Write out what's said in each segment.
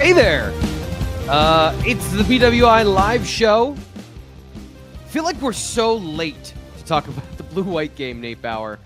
Hey there. It's the BWI Live Show. I feel like we're so late to talk about the Blue-White game, Nate Bauer.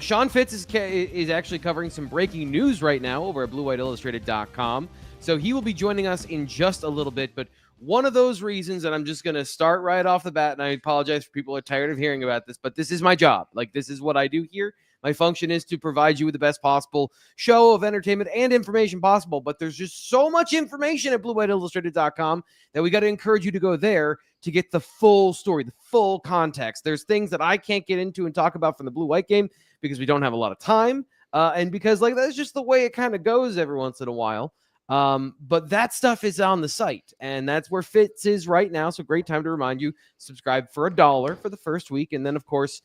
Fitz is actually covering some breaking news right now over at BlueWhiteIllustrated.com. So he will be joining us in just a little bit. But one of those reasons, and I'm just going to start right off the bat, and I apologize for people who are tired of hearing about this, but this is my job. Like, this is what I do here. My function is to provide you with the best possible show of entertainment and information possible. But there's just so much information at BlueWhiteIllustrated.com that we got to encourage you to go there to get the full story, the full context. There's things that I can't get into and talk about from the Blue-White game because we don't have a lot of time. And because that's just the way it kind of goes every once in a while. But that stuff is on the site, and that's where Fitz is right now. So great time to remind you, subscribe for $1 for the first week. And then of course,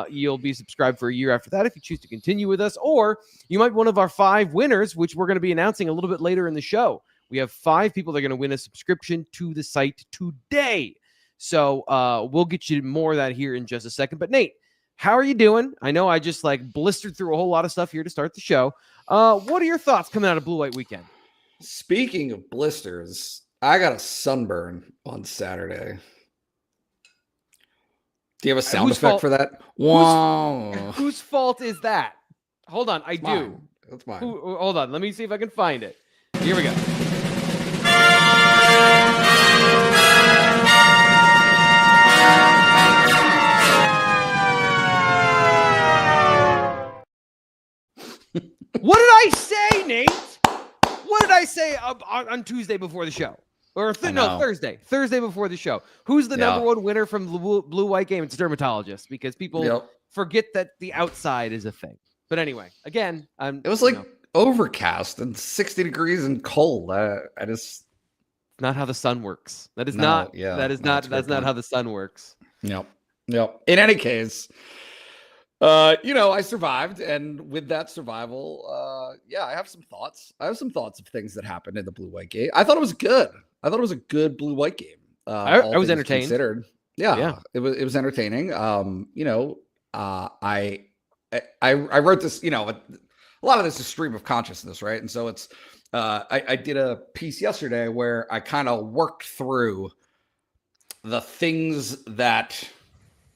you'll be subscribed for a year after that if you choose to continue with us, or you might be one of our 5 winners, which we're going to be announcing a little bit later in the show. We have 5 people that are going to win a subscription to the site today. So we'll get you more of that here in just a second. But Nate, how are you doing? I know I just blistered through a whole lot of stuff here to start the show. What are your thoughts coming out of Blue-White weekend? Speaking of blisters, I got a sunburn on Saturday. Do you have a sound effect for that? Wow. Whose fault is that? Hold on, I do. That's mine. Hold on, let me see if I can find it. Here we go. What did I say, Nate? What did I say on Tuesday before the show? Or Thursday. Thursday before the show. Who's the number one winner from the Blue-White game? It's a dermatologist, because people forget that the outside is a thing. But anyway, again, it was overcast and 60 degrees and cold. I just not how the sun works. That is not. Yeah, that's not how the sun works. Yep. In any case, I survived, and with that survival, I have some thoughts. I have some thoughts of things that happened in the Blue-White game. I thought it was good. I thought it was a good Blue-White game. I was entertained. Considered. Yeah. It was entertaining. I wrote this. A lot of this is stream of consciousness, right? And so it's. I did a piece yesterday where I kind of worked through the things that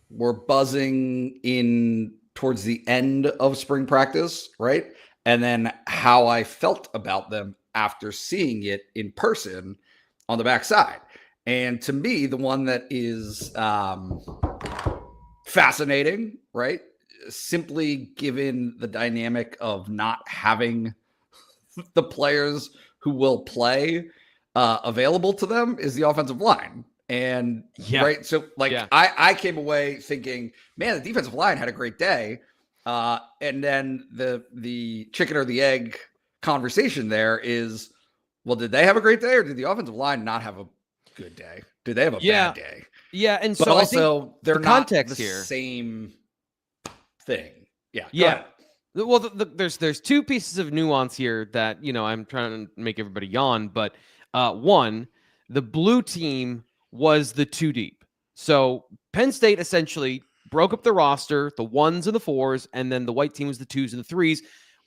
were buzzing in towards the end of spring practice, right? And then how I felt about them after seeing it in person on the backside. And to me, the one that is fascinating, right? Simply given the dynamic of not having the players who will play available to them is the offensive line. And right, so I came away thinking, man, the defensive line had a great day. And then the chicken or the egg conversation there is, well, did they have a great day, or did the offensive line not have a good day? Did they have a bad day? Yeah, and but so also I think they're the not context the here. Same thing. Yeah. Well, there's 2 pieces of nuance here that I'm trying to make everybody yawn. But one, the blue team was the 2 deep. So Penn State essentially broke up the roster, the 1s and the 4s, and then the white team was the 2s and the 3s,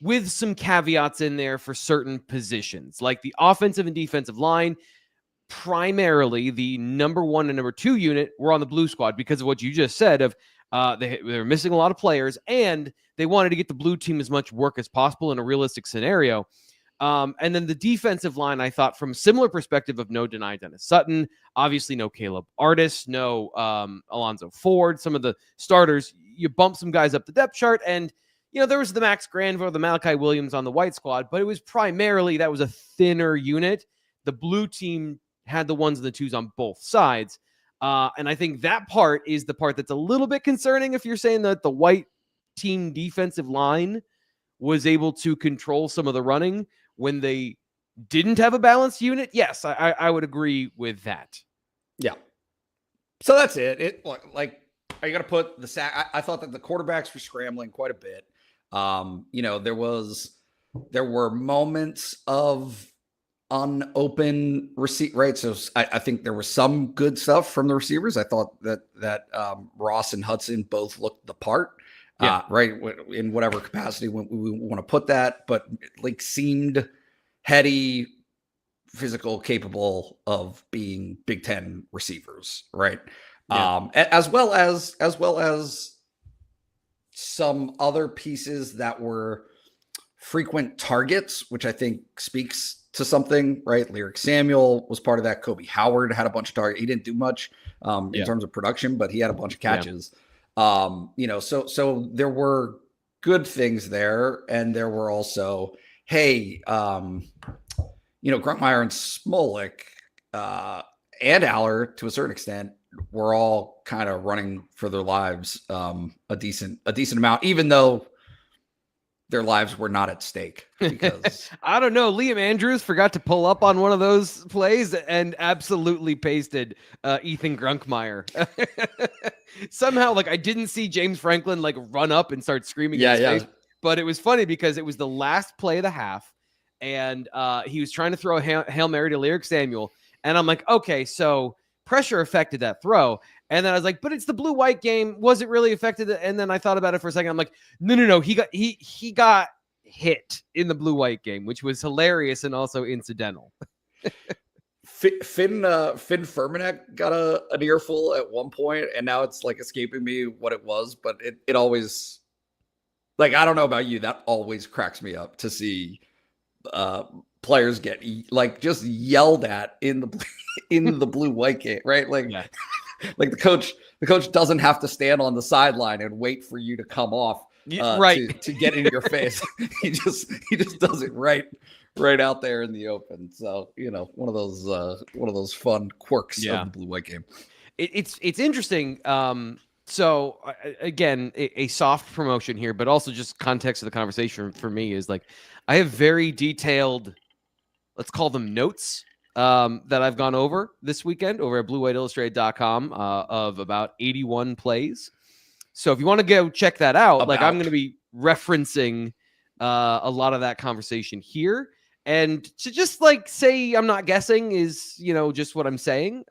with some caveats in there for certain positions, like the offensive and defensive line. Primarily, the number 1 and number 2 unit were on the blue squad because of what you just said of they were missing a lot of players, and they wanted to get the blue team as much work as possible in a realistic scenario. And then the defensive line, I thought, from a similar perspective of no deny Dennis Sutton, obviously no Caleb Artis, no Alonzo Ford, some of the starters. You bump some guys up the depth chart, and there was the Max Granville, the Malachi Williams on the white squad, but it was primarily that was a thinner unit. The blue team had the 1s and the 2s on both sides. And I think that part is the part that's a little bit concerning if you're saying that the white team defensive line was able to control some of the running when they didn't have a balanced unit. Yes, I would agree with that. Yeah. So that's it. Are you going to put the sack? I thought that the quarterbacks were scrambling quite a bit. There were moments of unopen receipt, right? So I think there was some good stuff from the receivers. I thought that Ross and Hudson both looked the part, right? In whatever capacity we want to put that, but seemed heady, physical, capable of being Big Ten receivers, right? Yeah. As well as some other pieces that were frequent targets, which I think speaks to something, right? Lyric Samuel was part of that. Kobe Howard had a bunch of targets. He didn't do much in terms of production, but he had a bunch of catches. So there were good things there, and there were also, hey, Gruntmeyer and Smolik and Aller, to a certain extent, were all kind of running for their lives a decent amount, even though their lives were not at stake. Because I don't know, Liam Andrews forgot to pull up on one of those plays and absolutely pasted Ethan Grunkmeyer. Somehow, I didn't see James Franklin run up and start screaming in his face, but it was funny because it was the last play of the half, and he was trying to throw a Hail Mary to Lyric Samuel, and I'm like, okay, so pressure affected that throw. And then I was like, but it's the BlueWhite game. Was it really affected? And then I thought about it for a second. I'm like, no. He got hit in the BlueWhite game, which was hilarious and also incidental. Finn Furmanek got an earful at one point, and now it's escaping me what it was, but it always, I don't know about you, that always cracks me up to see players get just yelled at in the BlueWhite game, right? The coach doesn't have to stand on the sideline and wait for you to come off right to get in your face. he just does it right out there in the open. So one of those fun quirks of the BlueWhite game. It's interesting. So again, a soft promotion here, but also just context of the conversation for me is I have very detailed, let's call them notes, that I've gone over this weekend over at BlueWhiteIllustrated.com of about 81 plays. So if you want to go check that out, I'm going to be referencing a lot of that conversation here. And to just say I'm not guessing is, just what I'm saying.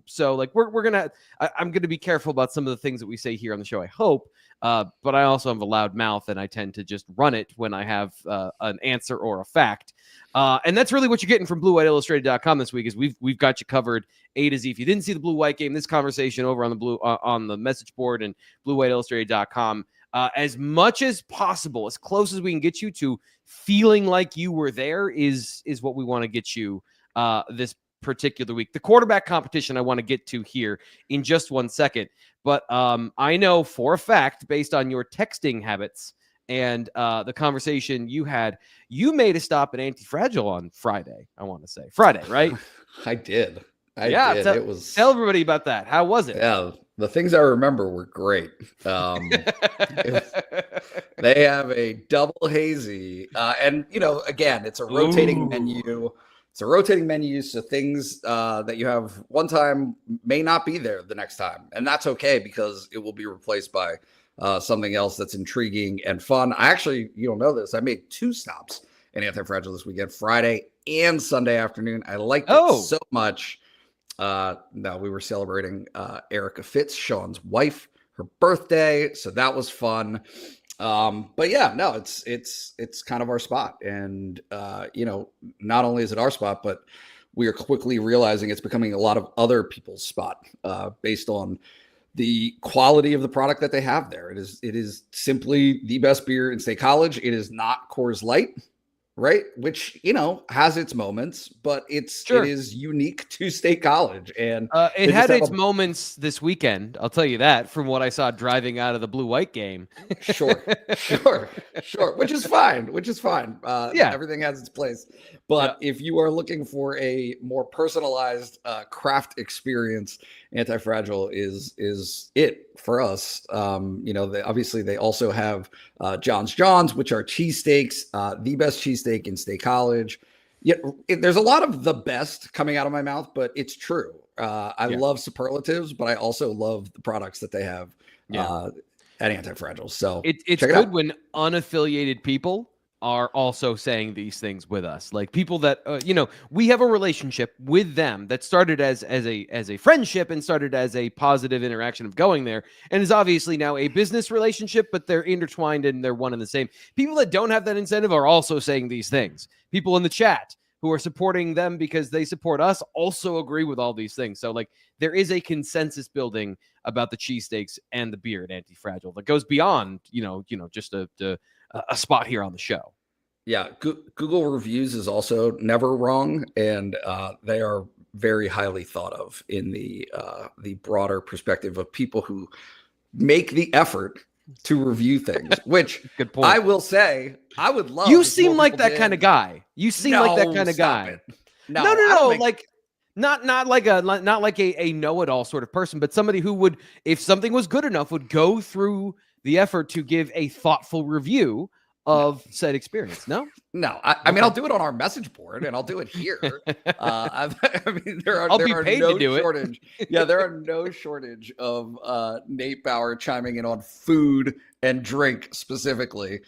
So we're going to, I'm going to be careful about some of the things that we say here on the show, I hope. But I also have a loud mouth and I tend to just run it when I have an answer or a fact. And that's really what you're getting from BlueWhiteIllustrated.com this week is we've got you covered A to Z. If you didn't see the BlueWhite game, this conversation over on the on the message board and BlueWhiteIllustrated.com, as much as possible, as close as we can get you to feeling like you were there is what we want to get you this particular week. The quarterback competition I want to get to here in just 1 second. But I know for a fact, based on your texting habits and the conversation you had, you made a stop at Antifragile on Friday, I want to say. Friday, right? I did. I did. Tell everybody about that. How was it? Yeah, the things I remember were great. They have a double hazy. And, again, it's a rotating menu. It's a rotating menu, so things that you have one time may not be there the next time. And that's okay because it will be replaced by something else that's intriguing and fun. I actually, you don't know this, I made 2 stops in Antifragile this weekend, Friday and Sunday afternoon. I liked it so much. Now we were celebrating Erica Fitz, Sean's wife, her birthday. So that was fun. But yeah, no, it's kind of our spot. And, not only is it our spot, but we are quickly realizing it's becoming a lot of other people's spot based on the quality of the product that they have there. It is simply the best beer in State College. It is not Coors Light, right? Which, has its moments, but it is unique to State College. And it had its moments this weekend. I'll tell you that from what I saw driving out of the BlueWhite game. Sure. Which is fine. Everything has its place. But if you are looking for a more personalized craft experience, Antifragile is it for us. They also have John's, which are cheesesteaks, the best cheesesteak in State College. Yet there's a lot of the best coming out of my mouth, but it's true. I love superlatives, but I also love the products that they have at Antifragile. So it's good when unaffiliated people are also saying these things with us, like people that we have a relationship with them that started as a friendship and started as a positive interaction of going there, and is obviously now a business relationship, but they're intertwined and they're one and the same. People that don't have that incentive are also saying these things. People in the chat who are supporting them because they support us also agree with all these things. So like there is a consensus building about the cheesesteaks and the beer at Antifragile that goes beyond, just a spot here on the show. Yeah, Google reviews is also never wrong, and they are very highly thought of in the broader perspective of people who make the effort to review things. Which Good point. I will say, I would love. You seem like that kind of guy. You seem like that kind of guy. It. No. Like not like a know-it-all sort of person, but somebody who would, if something was good enough, would go through the effort to give a thoughtful review of said experience. No. I mean, I'll do it on our message board and I'll do it here. I mean, I'll be paid to do shortage. Yeah, there are no shortage of Nate Bauer chiming in on food and drink specifically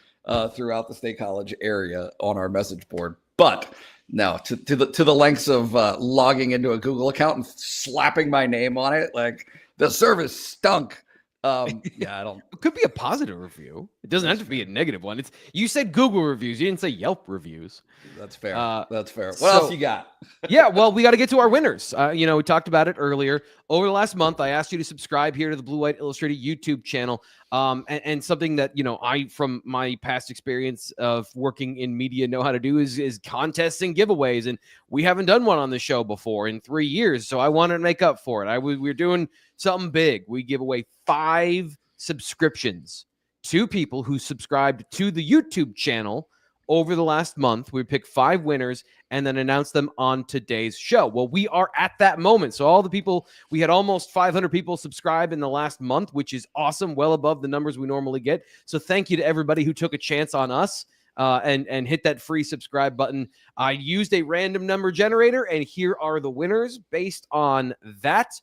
throughout the State College area on our message board. But no, to the lengths of logging into a Google account and slapping my name on it, like the service stunk. Yeah, I don't. It could be a positive review. It doesn't have to be a negative one. You said Google reviews. You didn't say Yelp reviews. That's fair. That's fair. What else you got? Yeah, well, we got to get to our winners. We talked about it earlier. Over the last month, I asked you to subscribe here to the BlueWhite Illustrated YouTube channel. And something that, I, from my past experience of working in media, know how to do is contests and giveaways. And we haven't done one on the show before in 3 years. So I wanted to make up for it. We're doing something big. We give away 5 subscriptions to people who subscribed to the YouTube channel over the last month. We pick 5 winners and then announce them on today's show. Well, we are at that moment. So all the people, we had almost 500 people subscribe in the last month, which is awesome, well above the numbers we normally get. So thank you to everybody who took a chance on us and hit that free subscribe button. I used a random number generator, and here are the winners based on that.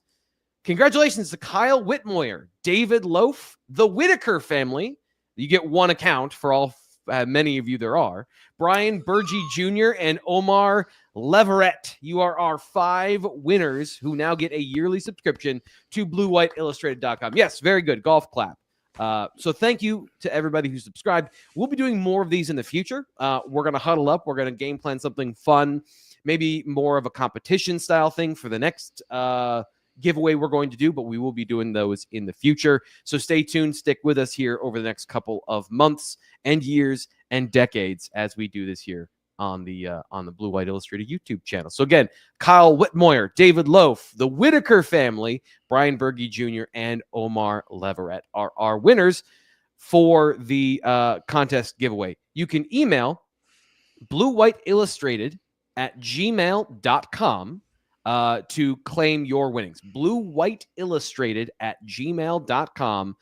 Congratulations to Kyle Whitmoyer, David Loaf, the Whitaker family. You get one account for all many of you there are. Brian Burgee Jr. and Omar Leverett. You are our 5 winners who now get a yearly subscription to BlueWhiteIllustrated.com. Yes, very good. Golf clap. So thank you to everybody who subscribed. We'll be doing more of these in the future. We're going to huddle up. We're going to game plan something fun, maybe more of a competition style thing for the next giveaway we're going to do, but we will be doing those in the future. So stay tuned, stick with us here over the next couple of months and years and decades as we do this here on the BlueWhite Illustrated YouTube channel. So again, Kyle Whitmoyer, David Loaf, the Whitaker family, Brian Burgee Jr., and Omar Leverett are our winners for the contest giveaway. You can email BlueWhiteIllustrated@gmail.com to claim your winnings. BlueWhiteIllustrated@gmail.com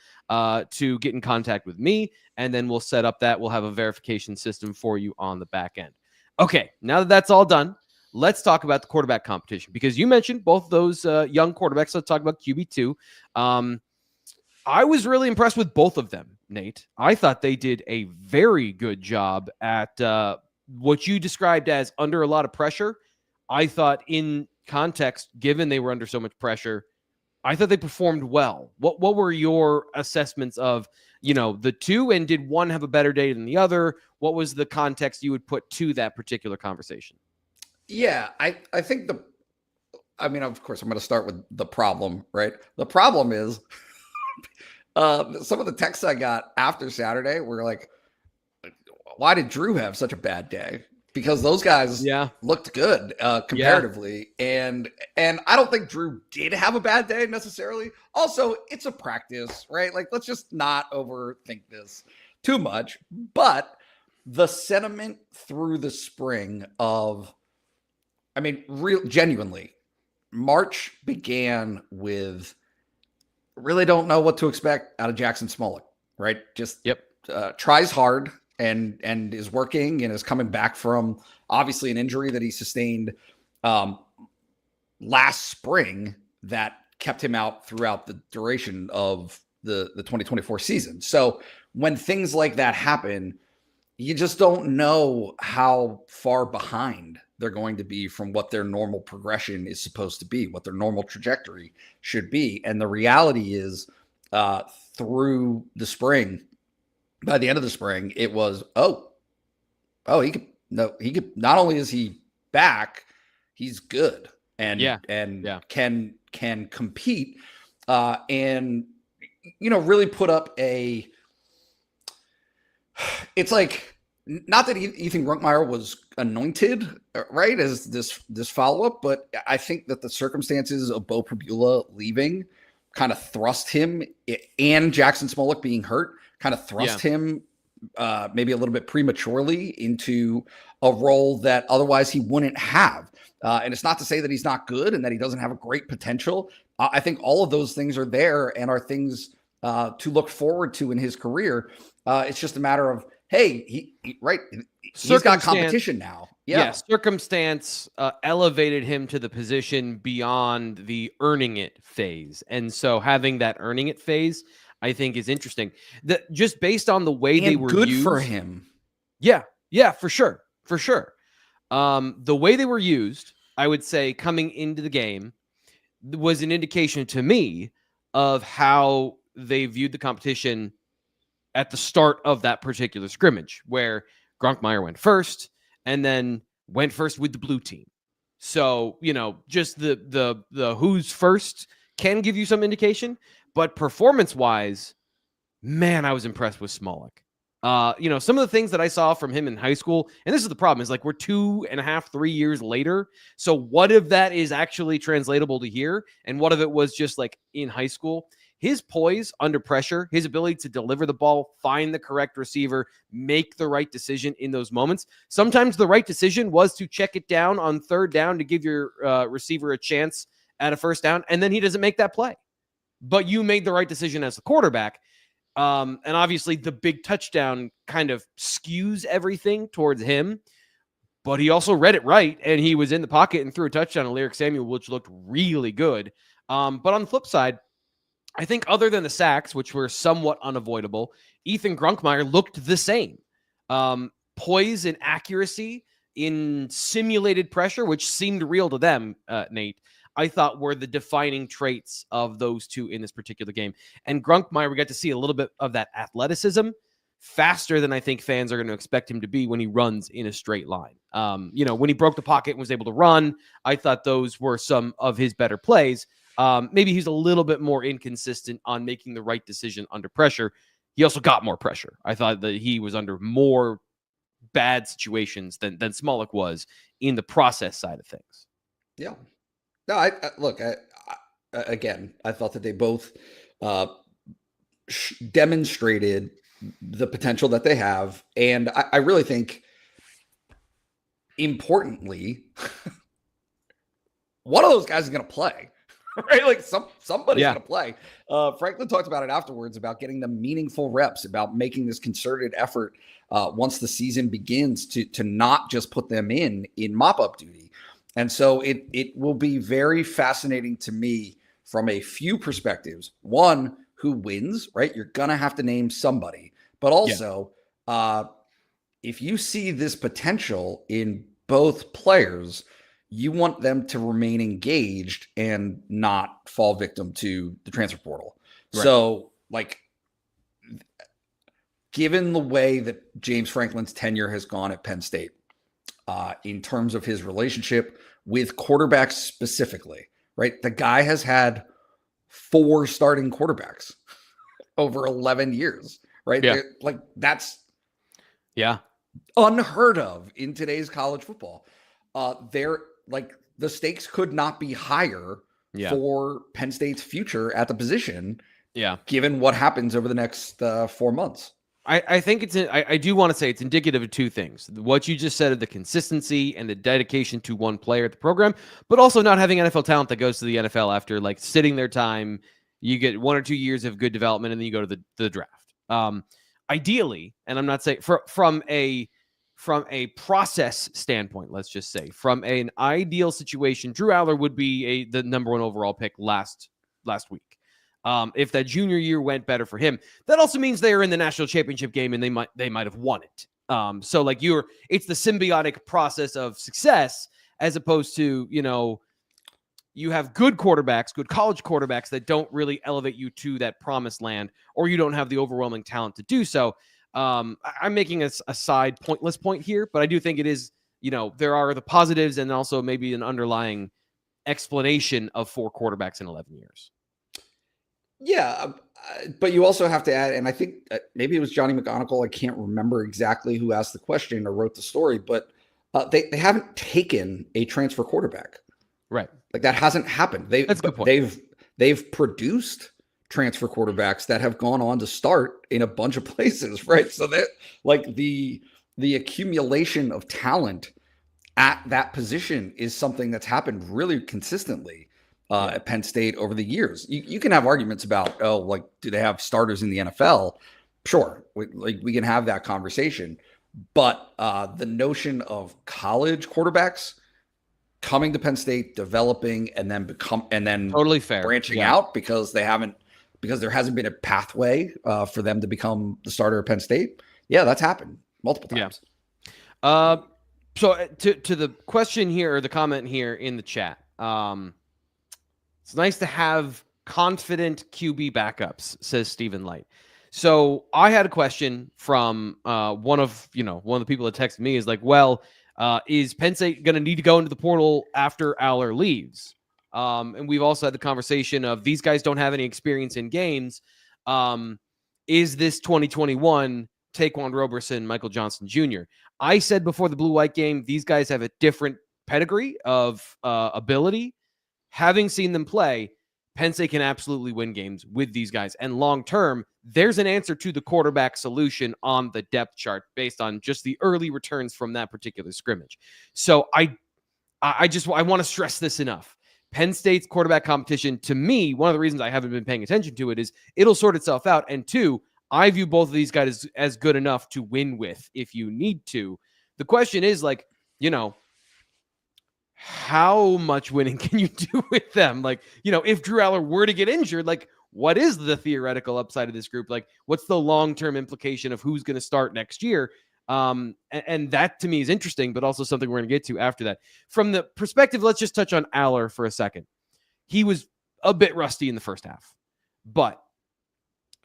to get in contact with me, and then we'll set up that. We'll have a verification system for you on the back end. Okay, now that that's all done, let's talk about the quarterback competition, because you mentioned both those young quarterbacks. Let's talk about QB2. I was really impressed with both of them, Nate. I thought they did a very good job at what you described as under a lot of pressure. I thought in context, given they were under so much pressure, I thought they performed well. What were your assessments of, the two, and did one have a better day than the other? What was the context you would put to that particular conversation? Yeah, I think of course, I'm going to start with the problem, right? The problem is some of the texts I got after Saturday were like, why did Drew have such a bad day? Because those guys looked good comparatively. Yeah. And I don't think Drew did have a bad day necessarily. Also, it's a practice, right? Like, let's just not overthink this too much. But the sentiment through the spring of, genuinely, March began with really don't know what to expect out of Jackson Smolik, right? Just tries hard. And is working and is coming back from obviously an injury that he sustained last spring that kept him out throughout the duration of the 2024 season. So when things like that happen, you just don't know how far behind they're going to be from what their normal progression is supposed to be, what their normal trajectory should be. And the reality is through the spring, by the end of the spring, it was, he could not only is he back, he's good and can compete and really put up it's like, not that Ethan Grunkmeyer was anointed, right, as this follow-up, but I think that the circumstances of Beau Pribula leaving kind of thrust him, and Jackson Smolik being hurt kind of thrust him maybe a little bit prematurely into a role that otherwise he wouldn't have. And it's not to say that he's not good and that he doesn't have a great potential. I think all of those things are there and are things to look forward to in his career. It's just a matter of, hey, he's got competition now. Yeah, circumstance elevated him to the position beyond the earning it phase. And so having that earning it phase, I think, is interesting. Just based on the way they were good used, for him. Yeah, for sure. The way they were used, I would say, coming into the game was an indication to me of how they viewed the competition at the start of that particular scrimmage, where Grunkmeyer went first and then went first with the blue team. So, just the who's first can give you some indication, but performance-wise, man, I was impressed with Smolik. Some of the things that I saw from him in high school, and this is the problem, is like we're 2.5, 3 years later. So what if that is actually translatable to here? And what if it was just like in high school? His poise under pressure, his ability to deliver the ball, find the correct receiver, make the right decision in those moments. Sometimes the right decision was to check it down on third down to give your receiver a chance at a first down, and then he doesn't make that play. But you made the right decision as the quarterback. And obviously the big touchdown kind of skews everything towards him, but he also read it right, and he was in the pocket and threw a touchdown to Lyric Samuel, which looked really good. But on the flip side, I think other than the sacks, which were somewhat unavoidable, Ethan Grunkmeyer looked the same. Poise and accuracy in simulated pressure, which seemed real to them, Nate, I thought were the defining traits of those two in this particular game. And Grunkmeyer, we got to see a little bit of that athleticism, faster than I think fans are going to expect him to be when he runs in a straight line. When he broke the pocket and was able to run, I thought those were some of his better plays. Maybe he's a little bit more inconsistent on making the right decision under pressure. He also got more pressure. I thought that he was under more bad situations than Smolik was in the process side of things. Yeah. No, I thought that they both demonstrated the potential that they have. And I really think, importantly, one of those guys is going to play. Right? Like somebody's going to play. Franklin talked about it afterwards, about getting the meaningful reps, about making this concerted effort once the season begins to not just put them in mop-up duty. And so it will be very fascinating to me from a few perspectives. One, who wins, right? You're going to have to name somebody. But also, if you see this potential in both players, you want them to remain engaged and not fall victim to the transfer portal. Right. So, given the way that James Franklin's tenure has gone at Penn State, in terms of his relationship with quarterbacks specifically, right? The guy has had 4 starting quarterbacks over 11 years, right? Yeah. That's unheard of in today's college football. The stakes could not be higher for Penn State's future at the position. Yeah. Given what happens over the next 4 months. I think I do want to say it's indicative of 2 things. What you just said of the consistency and the dedication to one player at the program, but also not having NFL talent that goes to the NFL after sitting their time. You get 1 or 2 years of good development and then you go to the draft. Ideally, and I'm not saying from a process standpoint, let's just say, from an ideal situation, Drew Aller would be the number 1 overall pick last week. If that junior year went better for him, that also means they are in the national championship game and they might have won it. So it's the symbiotic process of success, as opposed to, you have good quarterbacks, good college quarterbacks that don't really elevate you to that promised land, or you don't have the overwhelming talent to do so. I'm making a side pointless point here, but I do think it is there are the positives and also maybe an underlying explanation of 4 quarterbacks in 11 years. Yeah, but you also have to add, and I think maybe it was Johnny McGonigal. I can't remember exactly who asked the question or wrote the story, but they haven't taken a transfer quarterback. Right. Like that hasn't happened. That's a good point. They've produced transfer quarterbacks that have gone on to start in a bunch of places, right? So that like the accumulation of talent at that position is something that's happened really consistently at Penn State over the years. You can have arguments about, do they have starters in the NFL? Sure. We can have that conversation. But the notion of college quarterbacks coming to Penn State, developing, and then totally fair. Branching out because there hasn't been a pathway for them to become the starter at Penn State. Yeah, that's happened multiple times. Yeah. So to the question here, or the comment here in the chat, it's nice to have confident QB backups, says Stephen Light. So I had a question from one of the people that texted me is like, well, is Penn State going to need to go into the portal after Aller leaves? And we've also had the conversation of these guys don't have any experience in games. Is this 2021 Taquan Roberson, Michael Johnson Jr.? I said before the Blue-White game, these guys have a different pedigree of ability. Having seen them play, Penn State can absolutely win games with these guys. And long-term, there's an answer to the quarterback solution on the depth chart based on just the early returns from that particular scrimmage. So I want to stress this enough. Penn State's quarterback competition, to me, one of the reasons I haven't been paying attention to it is it'll sort itself out. And 2, I view both of these guys as good enough to win with if you need to. The question is, how much winning can you do with them? If Drew Aller were to get injured, what is the theoretical upside of this group? What's the long-term implication of who's going to start next year? And that to me is interesting, but also something we're going to get to after that. From the perspective, let's just touch on Aller for a second. He was a bit rusty in the first half, but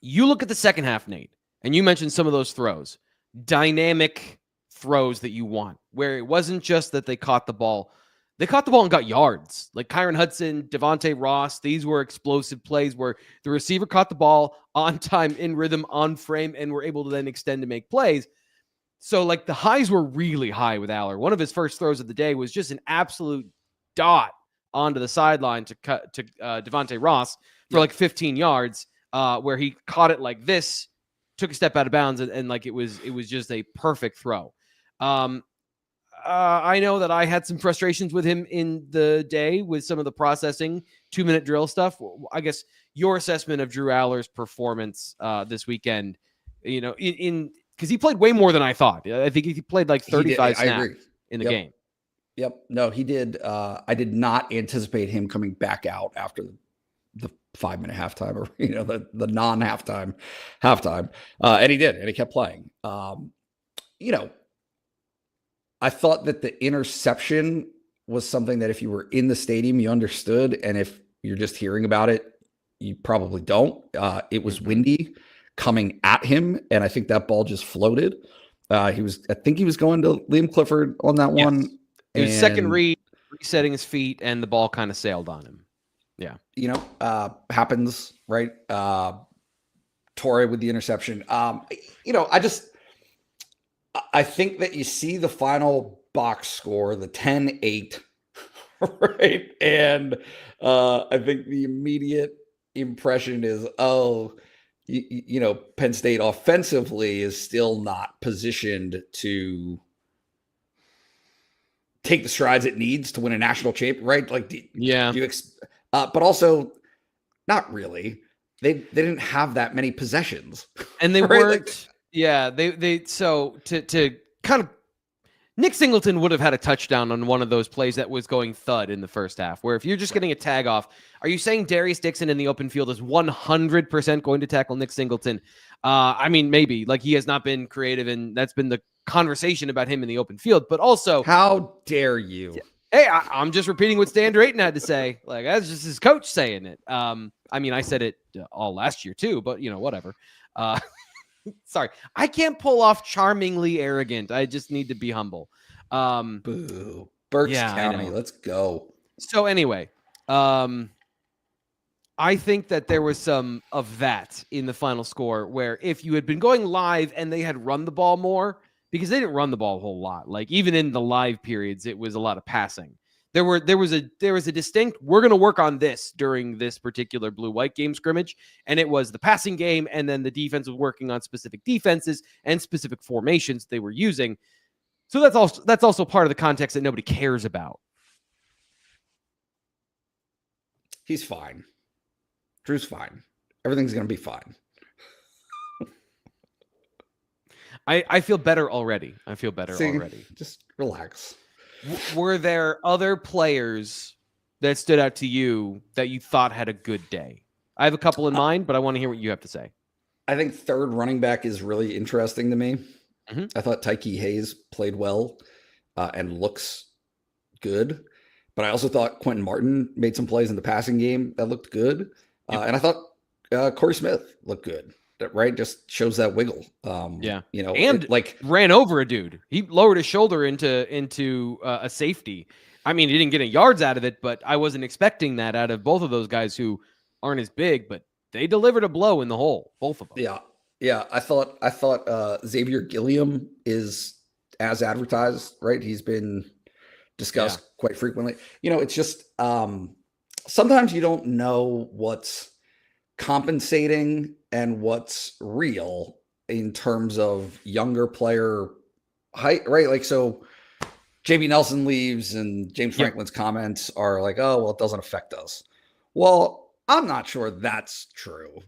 you look at the second half, Nate, and you mentioned some of those throws, dynamic throws that you want, where it wasn't just that they caught the ball. They caught the ball and got yards. Like Kyron Hudson, Devontae Ross, these were explosive plays where the receiver caught the ball on time, in rhythm, on frame, and were able to then extend to make plays. So the highs were really high with Aller. One of his first throws of the day was just an absolute dot onto the sideline to cut to Devontae Ross for 15 yards, where he caught it like this, took a step out of bounds, and it was just a perfect throw. I know that I had some frustrations with him in the day with some of the processing 2-minute drill stuff. I guess your assessment of Drew Aller's performance this weekend, because he played way more than I thought. I think he played 35 snaps in the game. Yep. No, he did. I did not anticipate him coming back out after the 5-minute halftime, or the non-halftime. And he did, and he kept playing. I thought that the interception was something that if you were in the stadium, you understood. And if you're just hearing about it, you probably don't. It was windy coming at him, and I think that ball just floated. I think he was going to Liam Clifford on that one. It was second read, resetting his feet, and the ball kind of sailed on him. Yeah. Happens, right? Torrey with the interception. I think that you see the final box score, the 10-8, right? And I think the immediate impression is, Penn State offensively is still not positioned to take the strides it needs to win a national championship, right? But also not really. They didn't have that many possessions, and they right? weren't. So to kind of, Nick Singleton would have had a touchdown on one of those plays that was going thud in the first half, where if you're just getting a tag off, are you saying Darius Dixon in the open field is 100% going to tackle Nick Singleton? Maybe. He has not been creative, and that's been the conversation about him in the open field. But also, how dare you? Hey, I'm just repeating what Stan Drayton had to say. That's just his coach saying it. I said it all last year too, but whatever. Sorry, I can't pull off charmingly arrogant. I just need to be humble. Boo. Berks County, let's go. So anyway, I think that there was some of that in the final score where if you had been going live and they had run the ball more, because they didn't run the ball a whole lot. Like even in the live periods, it was a lot of passing. There was a distinct, we're going to work on this during this particular blue-white game scrimmage. And it was the passing game. And then the defense was working on specific defenses and specific formations they were using. So that's also part of the context that nobody cares about. He's fine. Drew's fine. Everything's going to be fine. I feel better already. Already. Just relax. Were there other players that stood out to you that you thought had a good day? I have a couple in mind, but I want to hear what you have to say. I think third running back is really interesting to me. Mm-hmm. I thought Tyke Hayes played well and looks good. But I also thought Quentin Martin made some plays in the passing game that looked good. Yep. And I thought Corey Smith looked good. That right just shows that wiggle. And like ran over a dude. He lowered his shoulder into a safety. I mean, he didn't get any yards out of it, but I wasn't expecting that out of both of those guys who aren't as big, but they delivered a blow in the hole, both of them. Yeah. I thought Xavier Gilliam is as advertised, right? He's been discussed quite frequently. It's just sometimes you don't know what's compensating and what's real in terms of younger player height, right? Like, so JB Nelson leaves and James Franklin's comments are like, oh, well, it doesn't affect us. Well, I'm not sure that's true,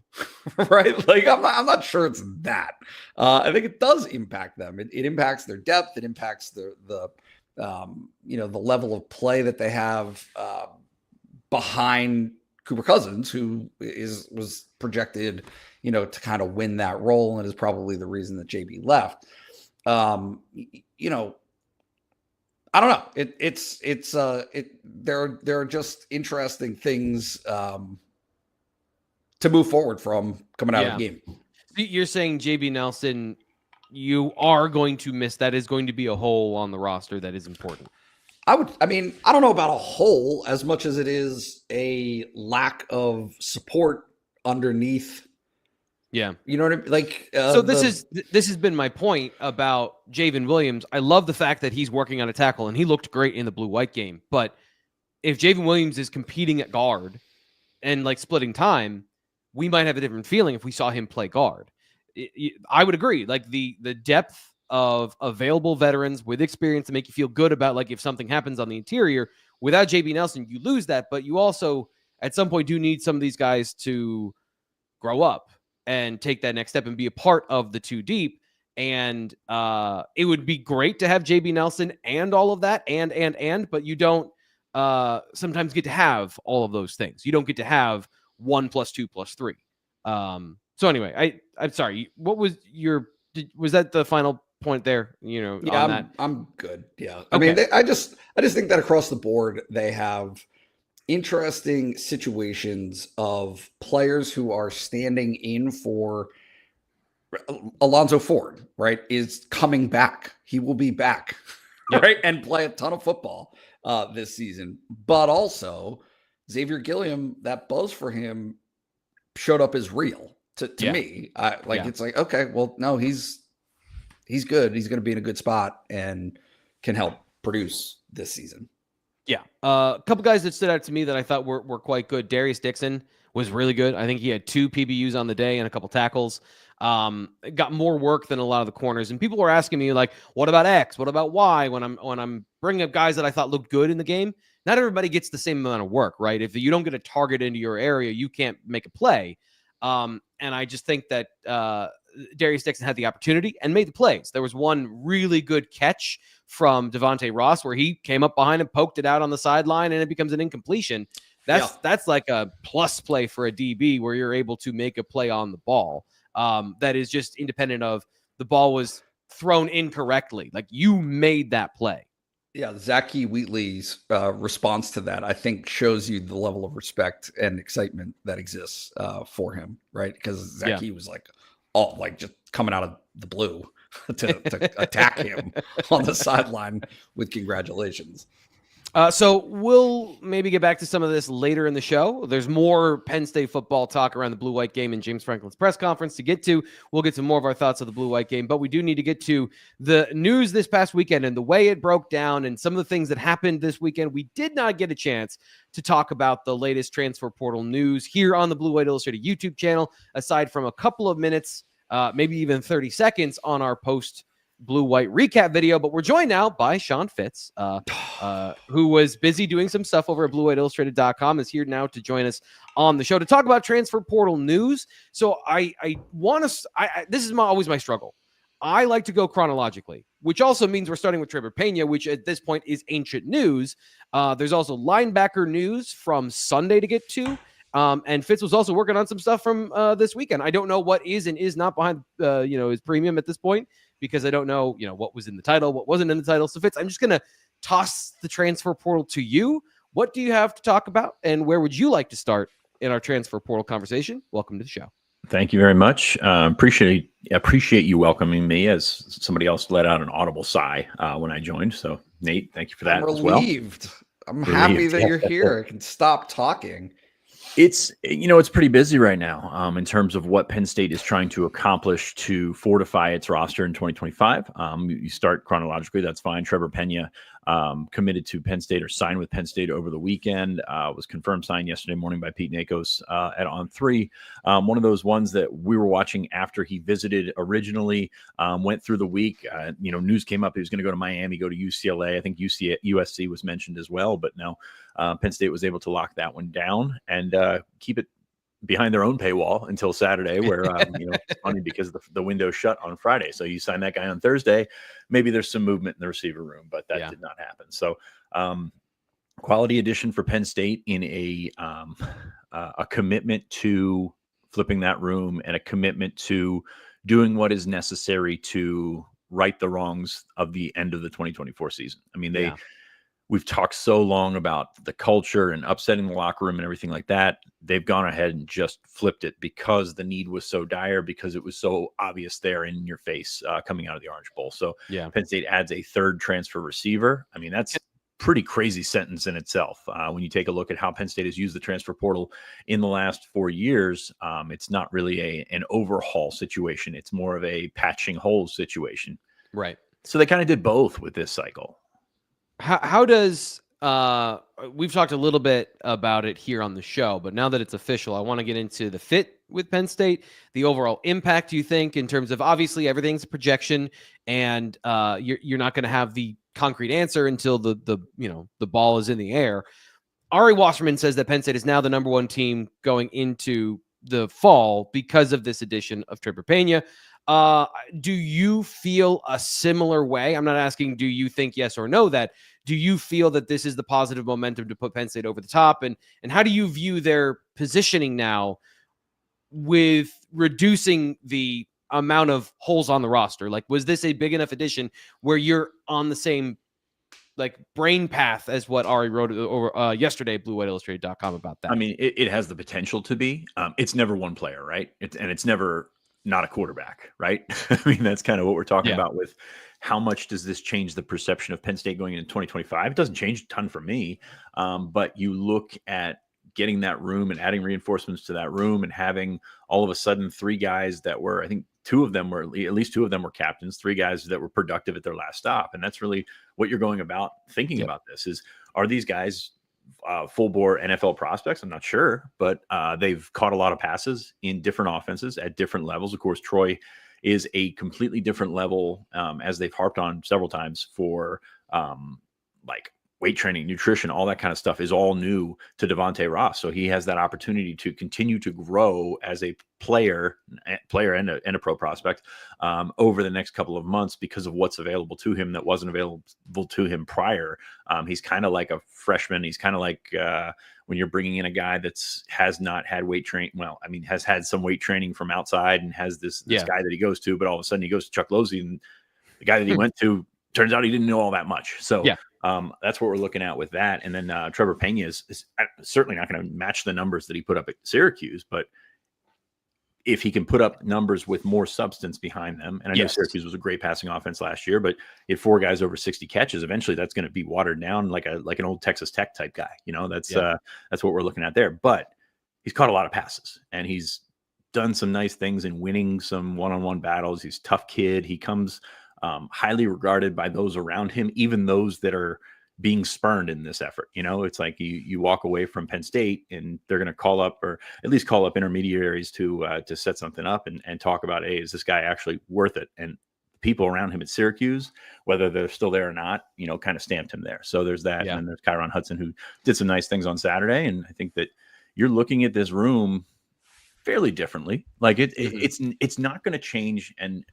right? Like, I'm not sure it's that. I think it does impact them. It impacts their depth. It impacts the level of play that they have behind Cooper Cousins, who was projected, to kind of win that role and is probably the reason that JB left. I don't know. There are just interesting things to move forward from coming out of the game. You're saying JB Nelson, you are going to miss. That is going to be a hole on the roster that is important. I don't know about a hole as much as it is a lack of support underneath. Yeah. You know what I mean? Like, so this has been my point about Javen Williams. I love the fact that he's working on a tackle and he looked great in the blue-white game. But if Javen Williams is competing at guard and like splitting time, we might have a different feeling if we saw him play guard. I would agree. Like the depth of available veterans with experience to make you feel good about, like, if something happens on the interior without JB Nelson, you lose that, but you also at some point do need some of these guys to grow up and take that next step and be a part of the two deep. And it would be great to have JB Nelson and all of that but you don't sometimes get to have all of those things. You don't get to have 1 + 2 + 3. So anyway, I'm sorry. What was was that the final point there? I'm good. Yeah. Okay. I mean, I just think that across the board, they have interesting situations of players who are standing in for Alonzo Ford, right? Is coming back. He will be back, right? And play a ton of football this season. But also Xavier Gilliam, that buzz for him showed up as real to me. It's like, okay, well, no, he's good. He's going to be in a good spot and can help produce this season. Yeah. A couple guys that stood out to me that I thought were quite good. Darius Dixon was really good. I think he had 2 PBUs on the day and a couple tackles. Got more work than a lot of the corners. And people were asking me, like, what about X? What about Y? When I'm bringing up guys that I thought looked good in the game, not everybody gets the same amount of work, right? If you don't get a target into your area, you can't make a play. And I just think that Darius Dixon had the opportunity and made the plays. There was one really good catch from Devontae Ross where he came up behind and poked it out on the sideline and it becomes an incompletion. That's like a plus play for a DB where you're able to make a play on the ball. That is just independent of the ball was thrown incorrectly. Like, you made that play. Yeah, Zachy Wheatley's response to that, I think, shows you the level of respect and excitement that exists for him, right? Because Zachy was like, just coming out of the blue to attack him on the sideline with congratulations. So we'll maybe get back to some of this later in the show. There's more Penn State football talk around the Blue-White game and James Franklin's press conference to get to. We'll get to more of our thoughts of the Blue-White game, but we do need to get to the news this past weekend and the way it broke down and some of the things that happened this weekend. We did not get a chance to talk about the latest transfer portal news here on the Blue-White Illustrated YouTube channel, aside from a couple of minutes, maybe even 30 seconds on our post Blue-White recap video. But we're joined now by Sean Fitz, who was busy doing some stuff over at BlueWhiteIllustrated.com, is here now to join us on the show to talk about transfer portal news. So I want to, this is always my struggle. I like to go chronologically, which also means we're starting with Trevor Pena, which at this point is ancient news. There's also linebacker news from Sunday to get to. And Fitz was also working on some stuff from this weekend. I don't know what is and is not behind, his premium at this point, because I don't know, what was in the title, what wasn't in the title. So Fitz, I'm just going to toss the transfer portal to you. What do you have to talk about, and where would you like to start in our transfer portal conversation? Welcome to the show. Thank you very much. Appreciate you welcoming me, as somebody else let out an audible sigh when I joined. So Nate, thank you for that as well. I'm happy that you're here. I can stop talking. It's pretty busy right now in terms of what Penn State is trying to accomplish to fortify its roster in 2025. You start chronologically, that's fine. Trevor Pena committed to Penn State or signed with Penn State over the weekend, was confirmed signed yesterday morning by Pete Nakos at On3. One of those ones that we were watching after he visited originally, went through the week. News came up he was going to go to Miami, go to UCLA. I think USC was mentioned as well, but no, Penn State was able to lock that one down and keep it behind their own paywall until Saturday, where it's funny because the window shut on Friday. So you sign that guy on Thursday, maybe there's some movement in the receiver room, but that did not happen. So quality addition for Penn State in a commitment to flipping that room and a commitment to doing what is necessary to right the wrongs of the end of the 2024 season. I mean, we've talked so long about the culture and upsetting the locker room and everything like that. They've gone ahead and just flipped it because the need was so dire, because it was so obvious there in your face coming out of the Orange Bowl. So Penn State adds a third transfer receiver. I mean, that's a pretty crazy sentence in itself. When you take a look at how Penn State has used the transfer portal in the last 4 years, it's not really an overhaul situation. It's more of a patching holes situation. Right. So they kind of did both with this cycle. How does we've talked a little bit about it here on the show, but now that it's official, I want to get into the fit with Penn State, the overall impact you think in terms of, obviously everything's a projection, and you're not going to have the concrete answer until the ball is in the air. Ari Wasserman says that Penn State is now the number one team going into the fall because of this addition of Trevor Pena. Do you feel a similar way? I'm not asking, do you think yes or no that? Do you feel that this is the positive momentum to put Penn State over the top? And how do you view their positioning now with reducing the amount of holes on the roster? Like, was this a big enough addition where you're on the same brain path as what Ari wrote over yesterday at BlueWhiteIllustrated.com about that? I mean, it has the potential to be. It's never one player, right? It's never not a quarterback, right? I mean, that's kind of what we're talking about with how much does this change the perception of Penn State going into 2025? It doesn't change a ton for me, but you look at getting that room and adding reinforcements to that room and having all of a sudden three guys that were, I think at least two of them were captains, three guys that were productive at their last stop. And that's really what you're going about thinking about this is, are these guys full bore NFL prospects? I'm not sure, but they've caught a lot of passes in different offenses at different levels. Of course, Troy is a completely different level, as they've harped on several times for weight training, nutrition, all that kind of stuff is all new to Devontae Ross. So he has that opportunity to continue to grow as a player and a pro prospect over the next couple of months because of what's available to him that wasn't available to him prior. He's kind of like a freshman. He's kind of like when you're bringing in a guy has not had weight training. Well, I mean, has had some weight training from outside and has this guy that he goes to, but all of a sudden he goes to Chuck Losey, and the guy that he went to turns out he didn't know all that much. So that's what we're looking at with that. And then Trevor Pena is certainly not going to match the numbers that he put up at Syracuse, but if he can put up numbers with more substance behind them, and I know Syracuse was a great passing offense last year, but he had 4 guys over 60 catches. Eventually, that's going to be watered down like an old Texas Tech type guy. That's what we're looking at there. But he's caught a lot of passes, and he's done some nice things in winning some one-on-one battles. He's a tough kid. He comes highly regarded by those around him, even those that are being spurned in this effort. It's like you walk away from Penn State and they're going to call up, or at least call up intermediaries to set something up and talk about, hey, is this guy actually worth it? And people around him at Syracuse, whether they're still there or not, kind of stamped him there. So there's that. And then there's Kyron Hudson, who did some nice things on Saturday. And I think that you're looking at this room fairly differently. Like it's not going to change. And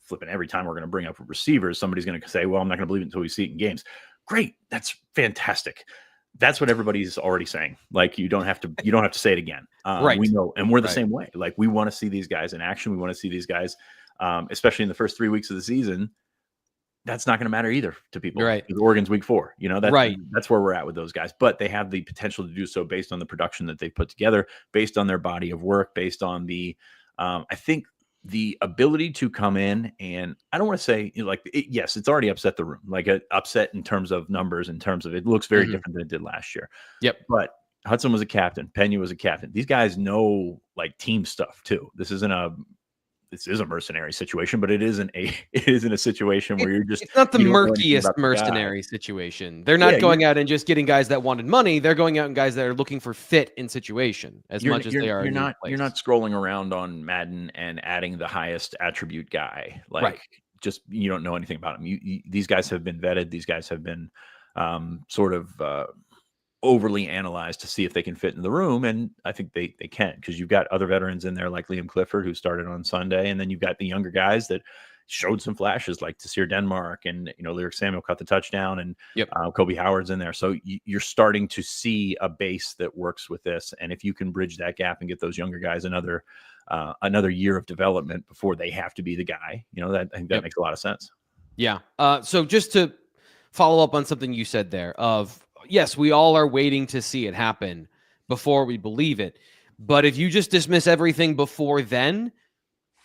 flipping, every time we're going to bring up receivers, somebody's going to say, well, I'm not going to believe it until we see it in games. Great. That's fantastic. That's what everybody's already saying. Like, you don't have to say it again. Right. We know, and we're the same way. Like, we want to see these guys in action. We want to see these guys, especially in the first 3 weeks of the season. That's not going to matter either to people. Right. Oregon's week 4. That's where we're at with those guys. But they have the potential to do so based on the production that they put together, based on their body of work, based on the, I think, the ability to come in, and I don't want to say yes, it's already upset the room, like upset in terms of numbers, in terms of it looks very different than it did last year. Yep. But Hudson was a captain. Pena was a captain. These guys know like team stuff too. This is a mercenary situation, but it isn't a situation where it's not the murkiest mercenary situation. They're not going out and just getting guys that wanted money. They're going out and guys that are looking for fit in situation much as they are. You're not scrolling around on Madden and adding the highest attribute guy. Just, you don't know anything about him. These guys have been vetted. These guys have been sort of overly analyzed to see if they can fit in the room, and I think they can, because you've got other veterans in there like Liam Clifford, who started on Sunday, and then you've got the younger guys that showed some flashes like Tasir Denmark, and Lyric Samuel caught the touchdown, and Kobe Howard's in there. So you're starting to see a base that works with this, and if you can bridge that gap and get those younger guys another year of development before they have to be the guy, I think that makes a lot of sense. Yeah. So just to follow up on something you said there of, yes, we all are waiting to see it happen before we believe it. But if you just dismiss everything before then,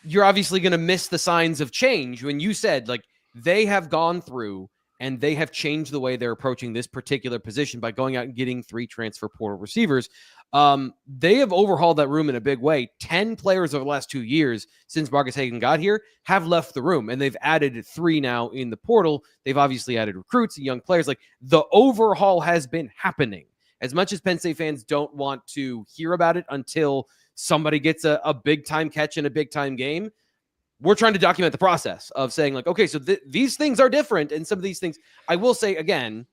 you're obviously going to miss the signs of change. When you said, like, they have gone through and they have changed the way they're approaching this particular position by going out and getting 3 transfer portal receivers. They have overhauled that room in a big way. 10 players over the last 2 years since Marcus Hagan got here have left the room, and they've added 3 now in the portal. They've obviously added recruits and young players. Like, the overhaul has been happening. As much as Penn State fans don't want to hear about it until somebody gets a big-time catch in a big-time game, we're trying to document the process of saying, like, okay, so these things are different, and some of these things, I will say again,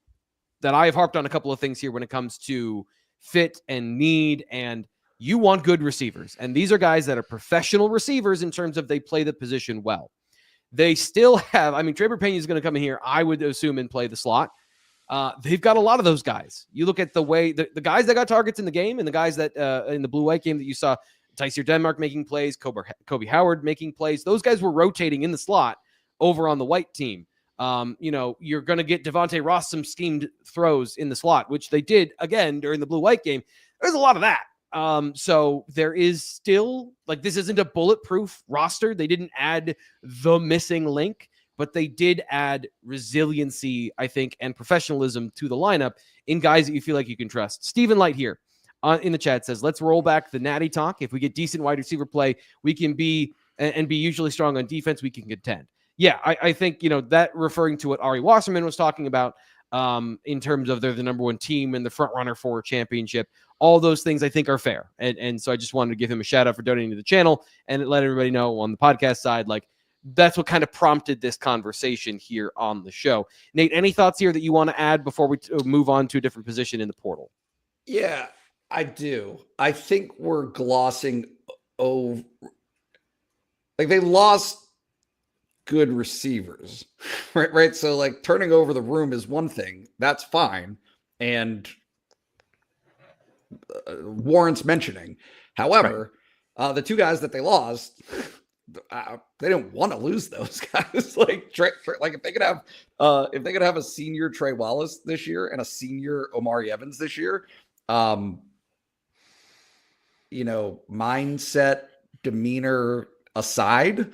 that I have harped on a couple of things here when it comes to fit and need, and you want good receivers. And these are guys that are professional receivers in terms of they play the position well. They still have, Trevor Pena is going to come in here, I would assume, and play the slot. They've got a lot of those guys. You look at the way, the guys that got targets in the game and the guys that in the blue-white game that you saw, Tasir Denmark making plays, Kobe Howard making plays, those guys were rotating in the slot over on the white team. You're going to get Devontae Ross some schemed throws in the slot, which they did again during the blue-white game. There's a lot of that. So there is still, like, this isn't a bulletproof roster. They didn't add the missing link, but they did add resiliency, I think, and professionalism to the lineup in guys that you feel like you can trust. Stephen Light here in the chat says, let's roll back the natty talk. If we get decent wide receiver play, we can be usually strong on defense. We can contend. Yeah, I think, that referring to what Ari Wasserman was talking about in terms of they're the number 1 team and the front runner for a championship. All those things I think are fair. And so I just wanted to give him a shout out for donating to the channel and let everybody know on the podcast side, like, that's what kind of prompted this conversation here on the show. Nate, any thoughts here that you want to add before we move on to a different position in the portal? Yeah, I do. I think we're glossing over, like, they lost good receivers, right? So, like, turning over the room is one thing. That's fine. And warrants mentioning. However, the 2 guys that they lost, they didn't want to lose those guys. Like, like if they could have a senior Trey Wallace this year and a senior Omari Evans this year, mindset, demeanor aside,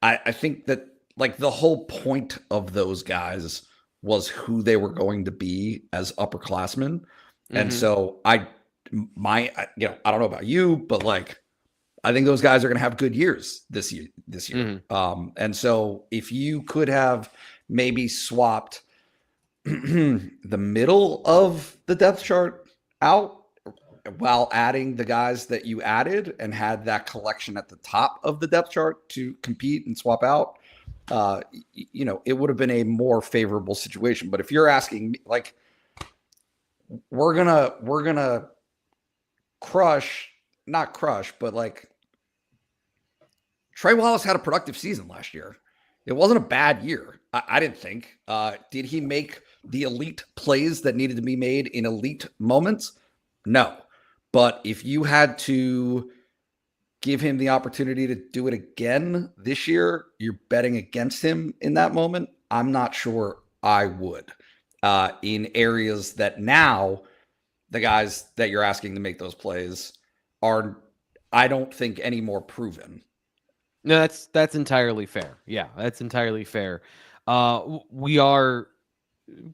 I think that like the whole point of those guys was who they were going to be as upperclassmen. And so I don't know about you, but like, I think those guys are going to have good years this year. And so if you could have maybe swapped the middle of the depth chart out while adding the guys that you added and had that collection at the top of the depth chart to compete and swap out, it would have been a more favorable situation. But if you're asking me, like, we're gonna not crush, but like Trey Wallace had a productive season last year. It wasn't a bad year. I didn't think. Did he make the elite plays that needed to be made in elite moments? No. But if you had to give him the opportunity to do it again this year, you're betting against him in that moment. I'm not sure I would. In areas that now the guys that you're asking to make those plays are, I don't think, any more proven. No, that's entirely fair. Yeah, that's entirely fair. We are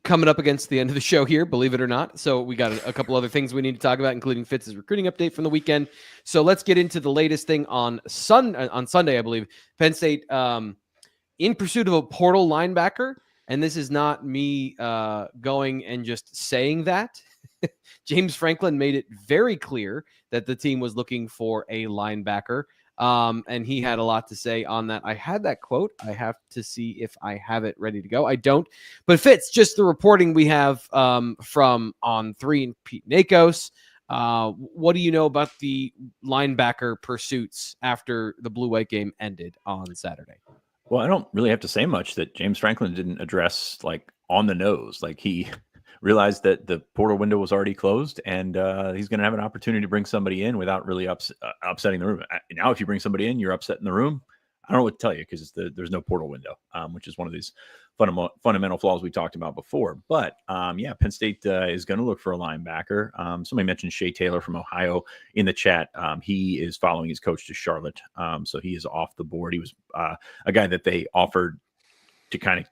coming up against the end of the show here, believe it or not. So we got a couple other things we need to talk about, including Fitz's recruiting update from the weekend. So let's get into the latest thing on Sunday, I believe. Penn State in pursuit of a portal linebacker. And this is not me going and just saying that. James Franklin made it very clear that the team was looking for a linebacker. And he had a lot to say on that. I had that quote. I have to see if I have it ready to go. I don't. But Fitz, just the reporting we have from On3 and Pete Nakos. What do you know about the linebacker pursuits after the Blue-White game ended on Saturday? Well, I don't really have to say much that James Franklin didn't address like on the nose. Like he realized that the portal window was already closed and he's going to have an opportunity to bring somebody in without really upsetting the room. Now, if you bring somebody in, you're upsetting the room. I don't know what to tell you because there's no portal window, which is one of these fundamental flaws we talked about before. But Penn State is going to look for a linebacker. Somebody mentioned Shea Taylor from Ohio in the chat. He is following his coach to Charlotte. So he is off the board. He was a guy that they offered to kind of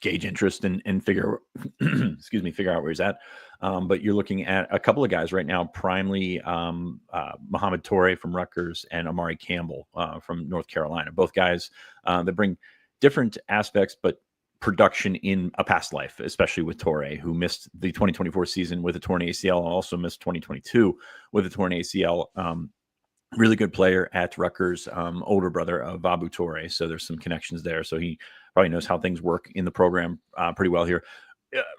gauge interest and figure out where he's at. But you're looking at a couple of guys right now, primarily Mohamed Torre from Rutgers and Omari Campbell from North Carolina. Both guys that bring different aspects, but production in a past life, especially with Torre, who missed the 2024 season with a torn ACL and also missed 2022 with a torn ACL. Really good player at Rutgers, older brother of Babu Torre. So there's some connections there. So he probably knows how things work in the program pretty well here.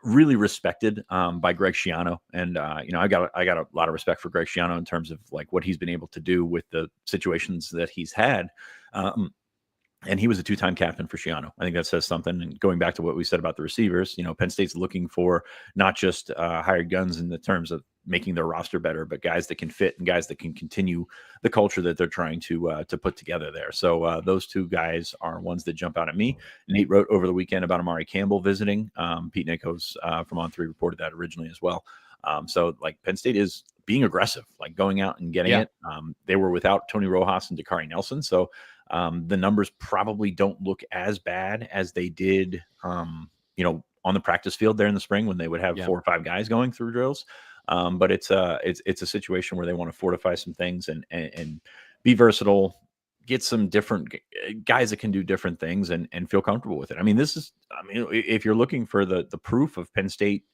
Really respected by Greg Shano. And, I got a lot of respect for Greg Shano in terms of like what he's been able to do with the situations that he's had. And he was a two-time captain for Shano. I think that says something. And going back to what we said about the receivers, Penn State's looking for not just hired guns in the terms of making their roster better, but guys that can fit and guys that can continue the culture that they're trying to put together there. So those two guys are ones that jump out at me. Nate wrote over the weekend about Omari Campbell visiting. Pete Nakos from On3 reported that originally as well. So like Penn State is being aggressive, like going out and getting it. They were without Tony Rojas and Dakari Nelson. So the numbers probably don't look as bad as they did, on the practice field there in the spring when they would have 4 or 5 guys going through drills. But it's a situation where they want to fortify some things and be versatile, get some different guys that can do different things and feel comfortable with it. If you're looking for the proof of Penn State,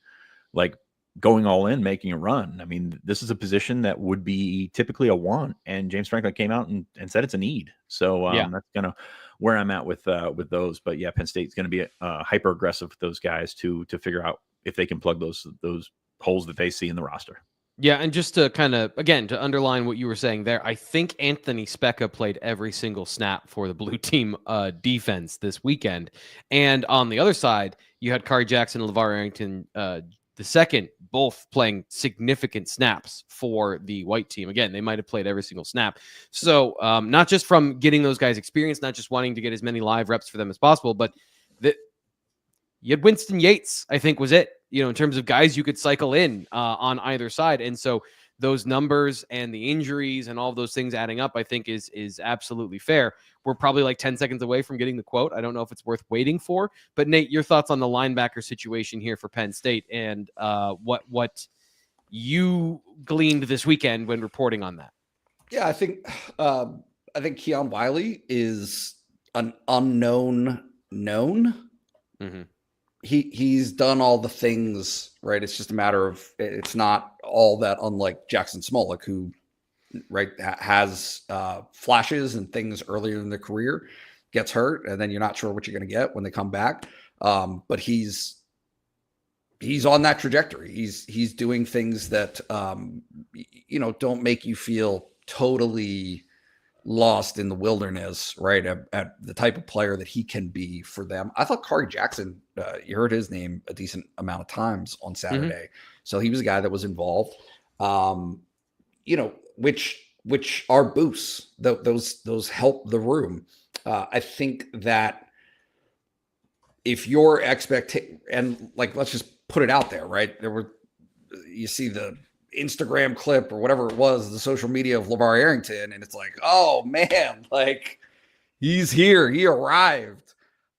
like going all in, making a run, this is a position that would be typically a want. And James Franklin came out and said it's a need. So that's kind of where I'm at with those. But yeah, Penn State's going to be hyper aggressive with those guys to figure out if they can plug those holes that they see in the roster. Yeah, and just to kind of, again, to underline what you were saying there, I think Anthony Specca played every single snap for the blue team defense this weekend. And on the other side, you had Kari Jackson and LeVar Arrington the second, both playing significant snaps for the white team. Again, they might have played every single snap. So not just from getting those guys experience, not just wanting to get as many live reps for them as possible, but you had Winston Yates, I think was it, in terms of guys you could cycle in on either side. And so those numbers and the injuries and all of those things adding up, I think is absolutely fair. We're probably like 10 seconds away from getting the quote. I don't know if it's worth waiting for, but Nate, your thoughts on the linebacker situation here for Penn State and what you gleaned this weekend when reporting on that. Yeah, I think Keon Wiley is an unknown known. Mm-hmm. He's done all the things, right? It's just a matter of, it's not all that unlike Jackson Smolik, who, right, has flashes and things earlier in their career, gets hurt, and then you're not sure what you're going to get when they come back. But he's on that trajectory. He's doing things that don't make you feel totally lost in the wilderness, right? At the type of player that he can be for them. I thought Kari Jackson, you heard his name a decent amount of times on Saturday. Mm-hmm. So he was a guy that was involved, which are boosts. Those help the room. I think that if your expectation, and like, let's just put it out there, right? You see the Instagram clip or whatever it was, the social media of LeVar Arrington, and it's like, oh man, like he's here, he arrived.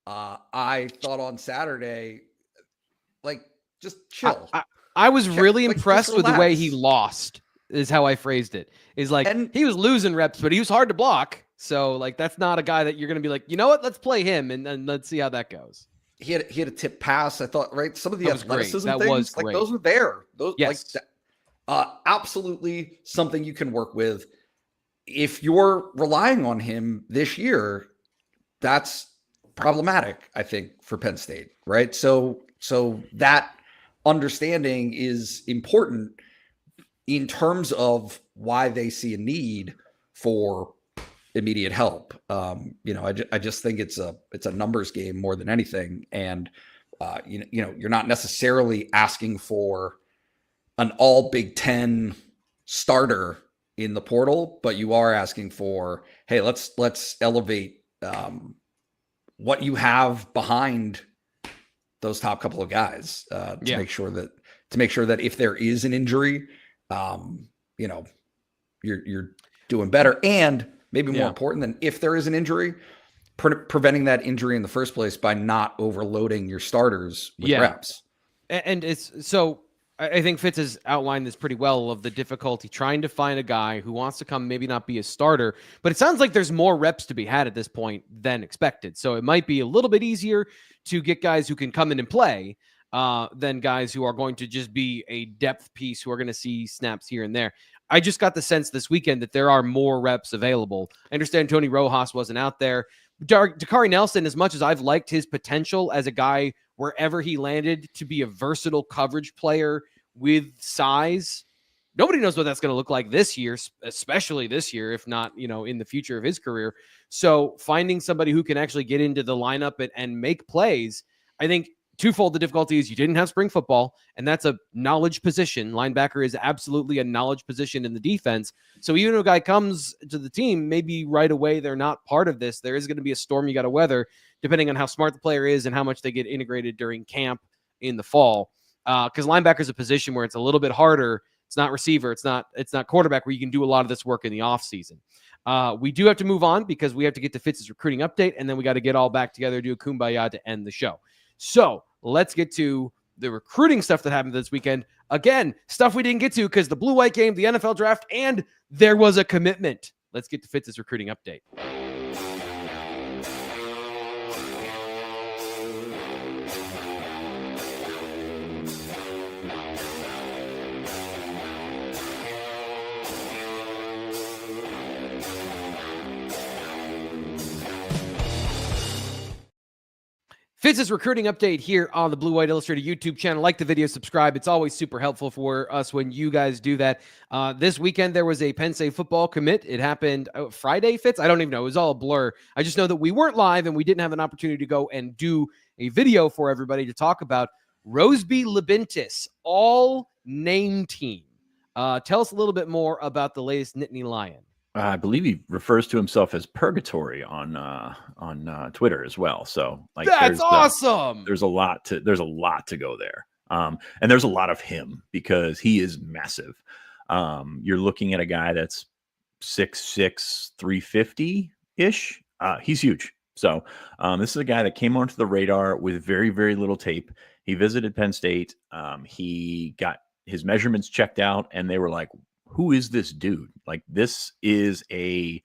I thought on Saturday, like, just chill. I was really impressed with the way he lost, is how I phrased it. Is like, he was losing reps, but he was hard to block. So like, that's not a guy that you're going to be like, you know what, let's play him and let's see how that goes. He had a tip pass. I thought, right, some of the athleticism things, was like, those were there. Those, yes. Absolutely something you can work with. If you're relying on him this year, that's problematic, I think, for Penn State, right? So that understanding is important in terms of why they see a need for immediate help. I just think it's a numbers game more than anything. And you're not necessarily asking for an all Big Ten starter in the portal, but you are asking for, hey, let's elevate what you have behind those top couple of guys to make sure that if there is an injury, you're doing better, and maybe more important than if there is an injury, preventing that injury in the first place by not overloading your starters with reps. And it's so. I think Fitz has outlined this pretty well of the difficulty trying to find a guy who wants to come, maybe not be a starter, but it sounds like there's more reps to be had at this point than expected. So it might be a little bit easier to get guys who can come in and play than guys who are going to just be a depth piece who are going to see snaps here and there. I just got the sense this weekend that there are more reps available. I understand Tony Rojas wasn't out there. Dakari Nelson, as much as I've liked his potential as a guy wherever he landed to be a versatile coverage player with size, nobody knows what that's going to look like this year, especially this year, if not, in the future of his career. So finding somebody who can actually get into the lineup and make plays, I think twofold. The difficulty is you didn't have spring football, and that's a knowledge position. Linebacker is absolutely a knowledge position in the defense. So even if a guy comes to the team, maybe right away they're not part of this. There is going to be a storm you got to weather, depending on how smart the player is and how much they get integrated during camp in the fall. Because linebacker is a position where it's a little bit harder. It's not receiver. It's not quarterback, where you can do a lot of this work in the offseason. We do have to move on because we have to get to Fitz's recruiting update, and then we got to get all back together, do a kumbaya to end the show. So let's get to the recruiting stuff that happened this weekend. Again, stuff we didn't get to because the Blue-White game, the NFL draft, and there was a commitment. Let's get to Fitz's recruiting update. Fitz's recruiting update here on the BlueWhite Illustrated YouTube channel. Like the video, subscribe. It's always super helpful for us when you guys do that. This weekend, there was a Penn State football commit. It happened Friday, Fitz? I don't even know. It was all a blur. I just know that we weren't live and we didn't have an opportunity to go and do a video for everybody to talk about Roseby Leventus, all name team. Tell us a little bit more about the latest Nittany Lion. I believe he refers to himself as Purgatory on Twitter as well. So that's awesome. There's a lot to go there. And there's a lot of him because he is massive. You're looking at a guy that's 6'6", 350-ish. He's huge. So this is a guy that came onto the radar with very, very little tape. He visited Penn State. He got his measurements checked out, and they were like, who is this dude? Like, this is a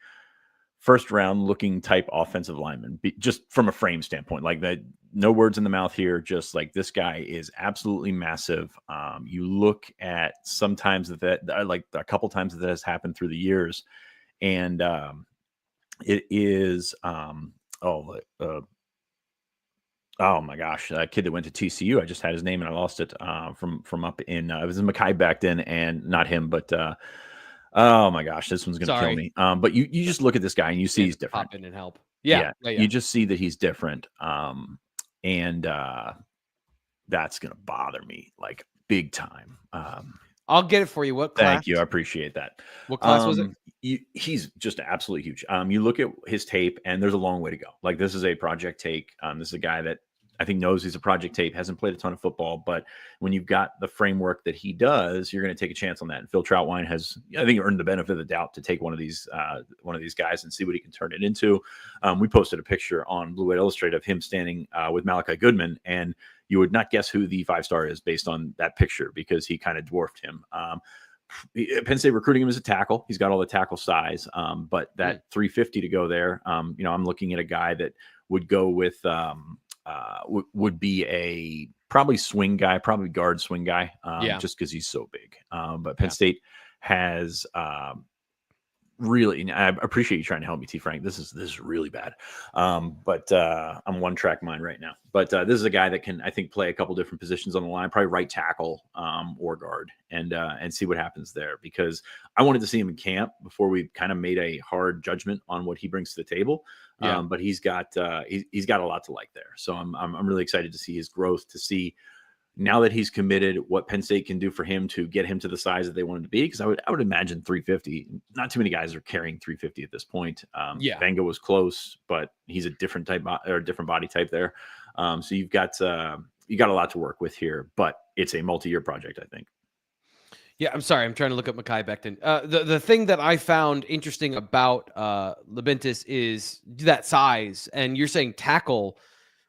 first round looking type offensive lineman, just from a frame standpoint. Like, that, no words in the mouth here. Just like, this guy is absolutely massive. You look at sometimes that, like a couple times that has happened through the years, and it is oh my gosh, that kid that went to TCU. I just had his name and I lost it. From up in it was in Mackay back then, and not him, but oh my gosh, this one's gonna kill me. But you just look at this guy and you see he's different. Pop in and help. Yeah. You just see that he's different. And that's gonna bother me like big time. I'll get it for you. What class? Thank you. I appreciate that. What class was it? He's just absolutely huge. You look at his tape, and there's a long way to go. Like, this is a project take. This is a guy that I think knows he's a project tape, hasn't played a ton of football, but when you've got the framework that he does, you're going to take a chance on that. And Phil Troutwine has, I think, earned the benefit of the doubt to take one of these guys and see what he can turn it into. We posted a picture on BlueWhite Illustrated of him standing with Malachi Goodman, and you would not guess who the 5-star is based on that picture, because he kind of dwarfed him. Penn State recruiting him as a tackle. He's got all the tackle size, but that 350 to go there, I'm looking at a guy that would go with would be a probably swing guy, probably guard swing guy, just because he's so big. But Penn State has really, and I appreciate you trying to help me, T. Frank. This is really bad. But I'm one track mind right now. But this is a guy that can, I think, play a couple different positions on the line, probably right tackle or guard, and see what happens there. Because I wanted to see him in camp before we kind of made a hard judgment on what he brings to the table. But he's got he's got a lot to like there. So I'm really excited to see his growth, to see, now that he's committed, what Penn State can do for him to get him to the size that they want him to be. Because I would imagine 350. Not too many guys are carrying 350 at this point. Benga was close, but he's a different type or a different body type there. So you got a lot to work with here, but it's a multi-year project, I think. Yeah, I'm sorry. I'm trying to look up Mackay Becton. The thing that I found interesting about Leventus is that size. And you're saying tackle.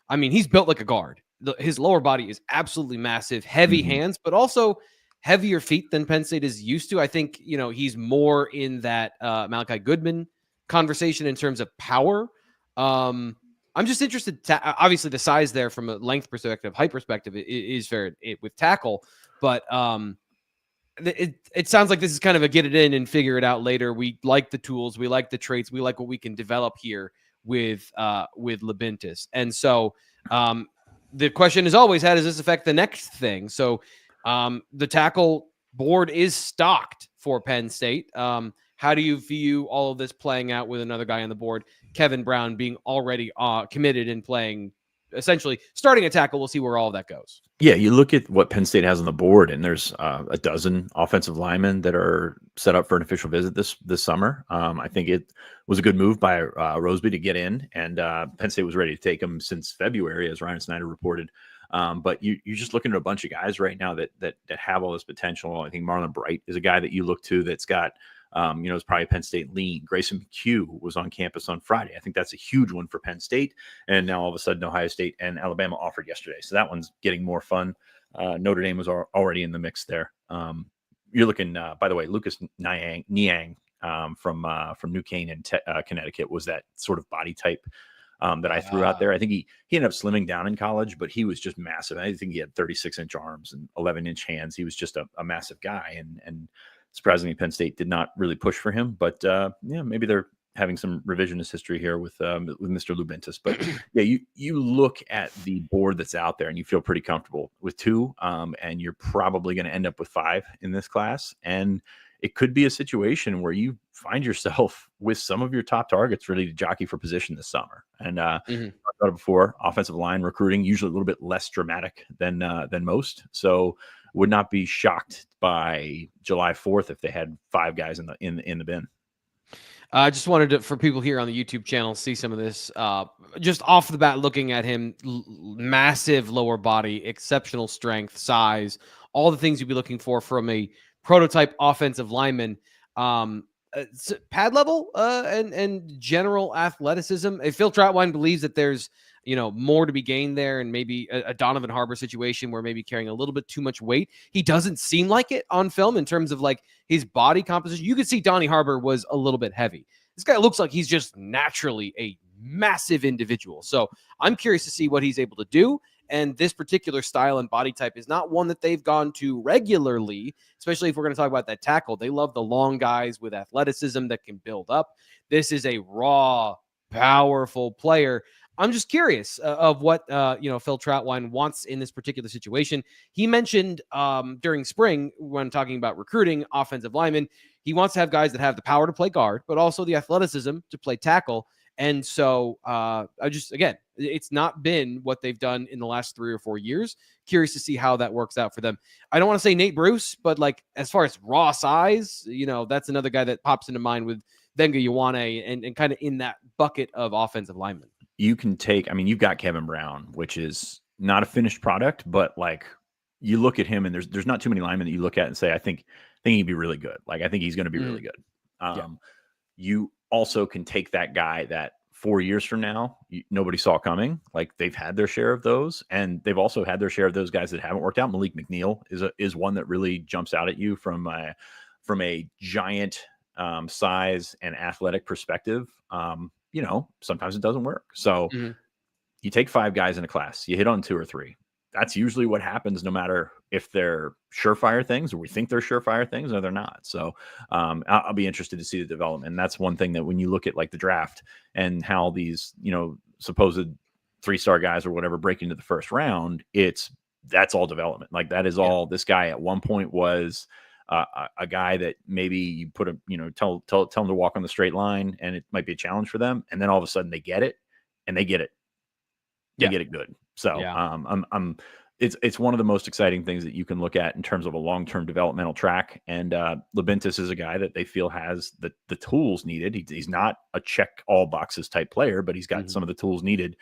I mean, he's built like a guard. His lower body is absolutely massive, heavy hands, but also heavier feet than Penn State is used to. I think, he's more in that Malachi Goodman conversation in terms of power. I'm just interested. Obviously, the size there from a length perspective, height perspective, is fair with tackle, but it sounds like this is kind of a get it in and figure it out later. We like the tools, we like the traits, we like what we can develop here with Leventus, and so the question is always, how does this affect the next thing? So the tackle board is stocked for Penn State. How do you view all of this playing out with another guy on the board, Kevin Brown, being already committed and playing, essentially starting a tackle? We'll see where all of that goes. Yeah, you look at what Penn State has on the board, and there's a dozen offensive linemen that are set up for an official visit this summer. I think it was a good move by Roseby to get in, and Penn State was ready to take him since February, as Ryan Snyder reported. But you're just looking at a bunch of guys right now that have all this potential. I think Marlon Bright is a guy that you look to that's got, it's probably Penn State lean. Grayson McHugh was on campus on Friday. I think that's a huge one for Penn State. And now all of a sudden Ohio State and Alabama offered yesterday. So that one's getting more fun. Notre Dame was already in the mix there. You're looking, by the way, Lucas Niang from New Canaan, Connecticut, was that sort of body type that I threw out there. I think he ended up slimming down in college, but he was just massive. I think he had 36-inch arms and 11-inch hands. He was just a massive guy. And surprisingly, Penn State did not really push for him, but maybe they're having some revisionist history here with Mr. Leventus. But yeah, you look at the board that's out there and you feel pretty comfortable with 2, and you're probably going to end up with 5 in this class. And it could be a situation where you find yourself with some of your top targets ready to jockey for position this summer. And talked about it before, offensive line recruiting usually a little bit less dramatic than most. So would not be shocked by July 4th if they had 5 guys in the bin. I just wanted to, for people here on the YouTube channel, see some of this. Just off the bat, looking at him, massive lower body, exceptional strength, size, all the things you'd be looking for from a prototype offensive lineman. Pad level and general athleticism. If Phil Trautwein believes that there's more to be gained there, and maybe a Donovan Harbor situation where maybe carrying a little bit too much weight, he doesn't seem like it on film in terms of like his body composition. You could see Donnie Harbor was a little bit heavy. This guy looks like he's just naturally a massive individual. So I'm curious to see what he's able to do. And this particular style and body type is not one that they've gone to regularly, especially if we're going to talk about that tackle. They love the long guys with athleticism that can build up. This is a raw, powerful player. I'm just curious of what Phil Trautwein wants in this particular situation. He mentioned during spring when talking about recruiting offensive linemen, he wants to have guys that have the power to play guard, but also the athleticism to play tackle. And so again, it's not been what they've done in the last 3 or 4 years. Curious to see how that works out for them. I don't want to say Nate Bruce, but like as far as raw size, that's another guy that pops into mind with Venga Ioane and kind of in that bucket of offensive linemen. You can take, you've got Kevin Brown, which is not a finished product, but like you look at him and there's not too many linemen that you look at and say, I think he'd be really good. Like, I think he's going to be really good. You also can take that guy that 4 years from now, nobody saw coming. Like, they've had their share of those, and they've also had their share of those guys that haven't worked out. Malik McNeil is one that really jumps out at you from a giant size and athletic perspective. Sometimes it doesn't work. So you take 5 guys in a class, you hit on 2 or 3. That's usually what happens, no matter if they're surefire things or we think they're surefire things or they're not. So I'll be interested to see the development. And that's one thing that when you look at like the draft and how these, supposed 3-star guys or whatever break into the first round, that's all development. Like, that is all. This guy at one point was a guy that maybe you put tell them to walk on the straight line and it might be a challenge for them. And then all of a sudden they get it and they get it. They get it good. So it's one of the most exciting things that you can look at in terms of a long-term developmental track. And Leventus is a guy that they feel has the totools needed. He's not a check all boxes type player, but he's got some of the tools needed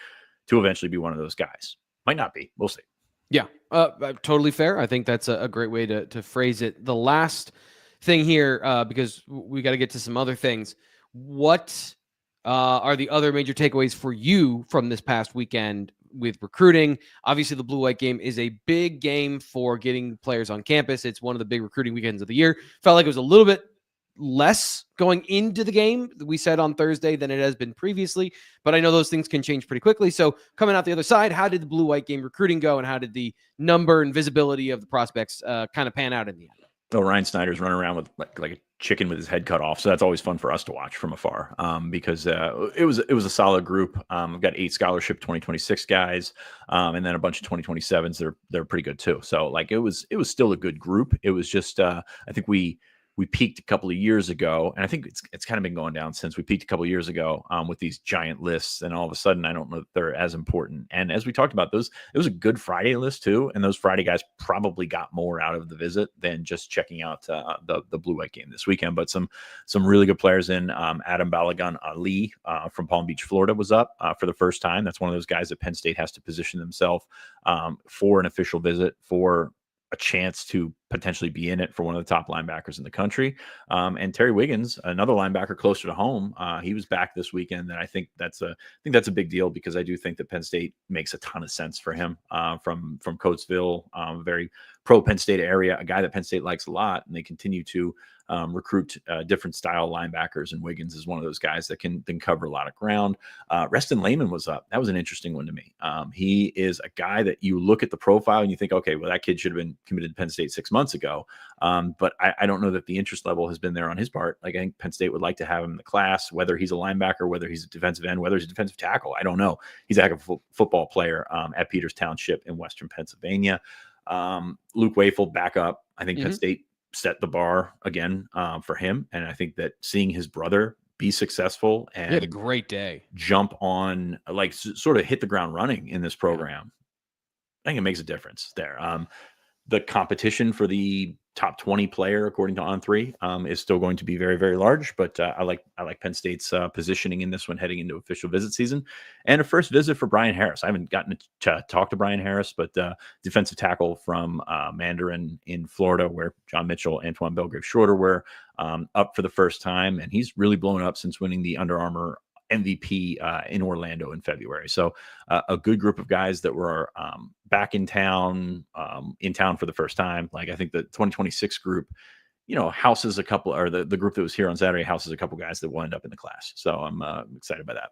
to eventually be one of those guys. Might not be. We'll see. Yeah, totally fair. I think that's a great way to phrase it. The last thing here, because we got to get to some other things. What are the other major takeaways for you from this past weekend with recruiting? Obviously, the Blue-White game is a big game for getting players on campus. It's one of the big recruiting weekends of the year. Felt like it was a little bit less going into the game, we said on Thursday, than it has been previously, but I know those things can change pretty quickly. So coming out the other side, how did the Blue-White game recruiting go, and how did the number and visibility of the prospects kind of pan out in the end? Oh, Ryan Snyder's running around with like a chicken with his head cut off. So that's always fun for us to watch from afar, because it was a solid group. We've got 8 scholarship 2026 guys, and then a bunch of 2027s. They're pretty good too. So like it was still a good group. It was just I think we peaked a couple of years ago, and I think it's kind of been going down since we peaked a couple of years ago with these giant lists. And all of a sudden, I don't know that they're as important. And as we talked about, it was a Good Friday list too. And those Friday guys probably got more out of the visit than just checking out the Blue-White game this weekend. But some really good players in. Adam Balagan Ali from Palm Beach, Florida was up for the first time. That's one of those guys that Penn State has to position themselves for an official visit, for a chance to potentially be in it for one of the top linebackers in the country. And Terry Wiggins, another linebacker closer to home, he was back this weekend. And I think that's a big deal, because I do think that Penn State makes a ton of sense for him from Coatesville, very pro Penn State area, a guy that Penn State likes a lot. And they continue to recruit different style linebackers, and Wiggins is one of those guys that can cover a lot of ground. Reston Lehman was up. That was an interesting one to me. He is a guy that you look at the profile and you think, okay, well, that kid should have been committed to Penn State 6 months ago. But I don't know that the interest level has been there on his part. Like, I think Penn State would like to have him in the class, whether he's a linebacker, whether he's a defensive end, whether he's a defensive tackle. I don't know. He's a heck of a football player at Peters Township in Western Pennsylvania. Luke Wayfield back up. I think Penn State set the bar again for him. And I think that seeing his brother be successful and he had a great day, jump on, like sort of hit the ground running in this program, I think it makes a difference there. The competition for the top 20 player according to On3, is still going to be very, very large. But I like Penn State's positioning in this one heading into official visit season, and a first visit for Brian Harris. I haven't gotten to talk to Brian Harris, but defensive tackle from Mandarin in Florida, where John Mitchell, Antoine Belgrave-Shorter were up for the first time, and he's really blown up since winning the Under Armour MVP in Orlando in February. So a good group of guys that were back in town for the first time. Like, I think the 2026 group, houses a couple, or the group that was here on Saturday houses a couple guys that will end up in the class. So I'm excited by that.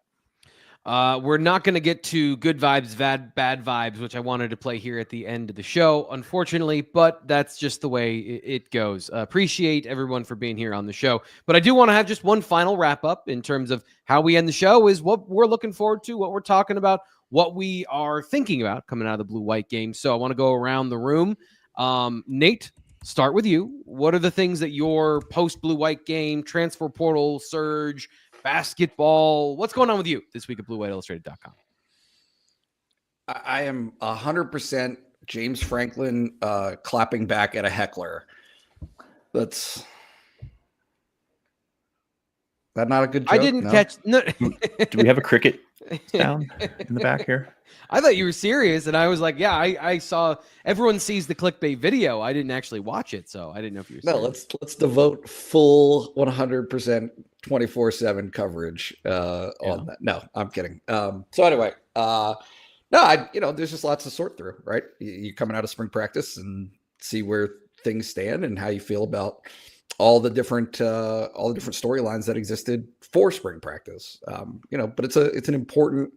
We're not going to get to good vibes, bad vibes, which I wanted to play here at the end of the show, unfortunately, but that's just the way it goes. Appreciate everyone for being here on the show, but I do want to have just one final wrap up in terms of how we end the show is what we're looking forward to, what we're talking about, what we are thinking about coming out of the Blue-White game. So I want to go around the room. Nate, start with you. What are the things that your post Blue-White game, transfer portal surge, basketball, what's going on with you this week at BlueWhiteIllustrated.com? I am 100% James Franklin clapping back at a heckler. That's that not a good joke? I didn't catch. No. Do we have a cricket sound in the back here? I thought you were serious, and I was like, yeah, I saw everyone sees the clickbait video. I didn't actually watch it, so I didn't know if you were serious. No, let's devote full 100% 24/7 coverage on that. No, I'm kidding. So anyway, there's just lots to sort through, right? You coming out of spring practice and see where things stand and how you feel about all the different storylines that existed for spring practice. But it's an important.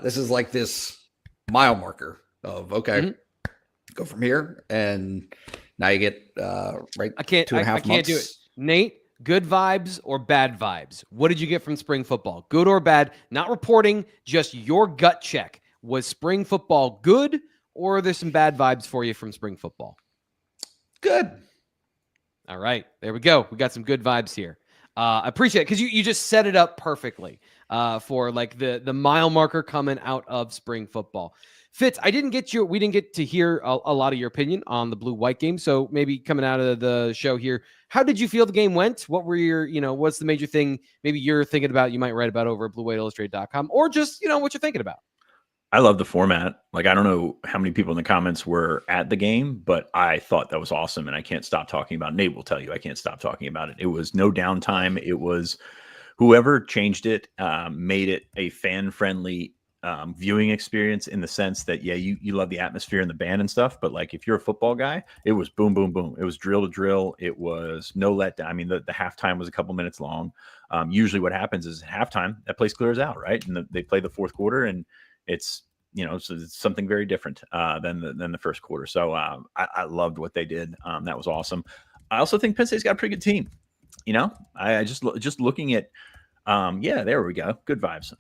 This is like this mile marker of go from here, and now you get right. I can't 2.5 months. Can't do it, Nate. Good vibes or bad vibes? What did you get from spring football? Good or bad? Not reporting, just your gut check. Was spring football good, or are there some bad vibes for you from spring football? Good. All right, there we go. We got some good vibes here. I appreciate it because you just set it up perfectly for like the mile marker coming out of spring football. Fitz, we didn't get to hear a lot of your opinion on the Blue-White game. So maybe coming out of the show here, how did you feel the game went? What were your, what's the major thing maybe you're thinking about, you might write about over at BlueWhiteIllustrated.com, or just, what you're thinking about? I love the format. Like, I don't know how many people in the comments were at the game, but I thought that was awesome. And I can't stop talking about it. Nate will tell you, I can't stop talking about it. It was no downtime. It was whoever changed it, made it a fan-friendly viewing experience, in the sense that, you love the atmosphere and the band and stuff, but like, if you're a football guy, it was boom, boom, boom. It was drill to drill. It was no letdown. I mean, the halftime was a couple minutes long. Usually what happens is at halftime, that place clears out, right? And they play the fourth quarter, and it's, so it's something very different than the first quarter. So I loved what they did. That was awesome. I also think Penn State's got a pretty good team. I just looking at, there we go. Good vibes.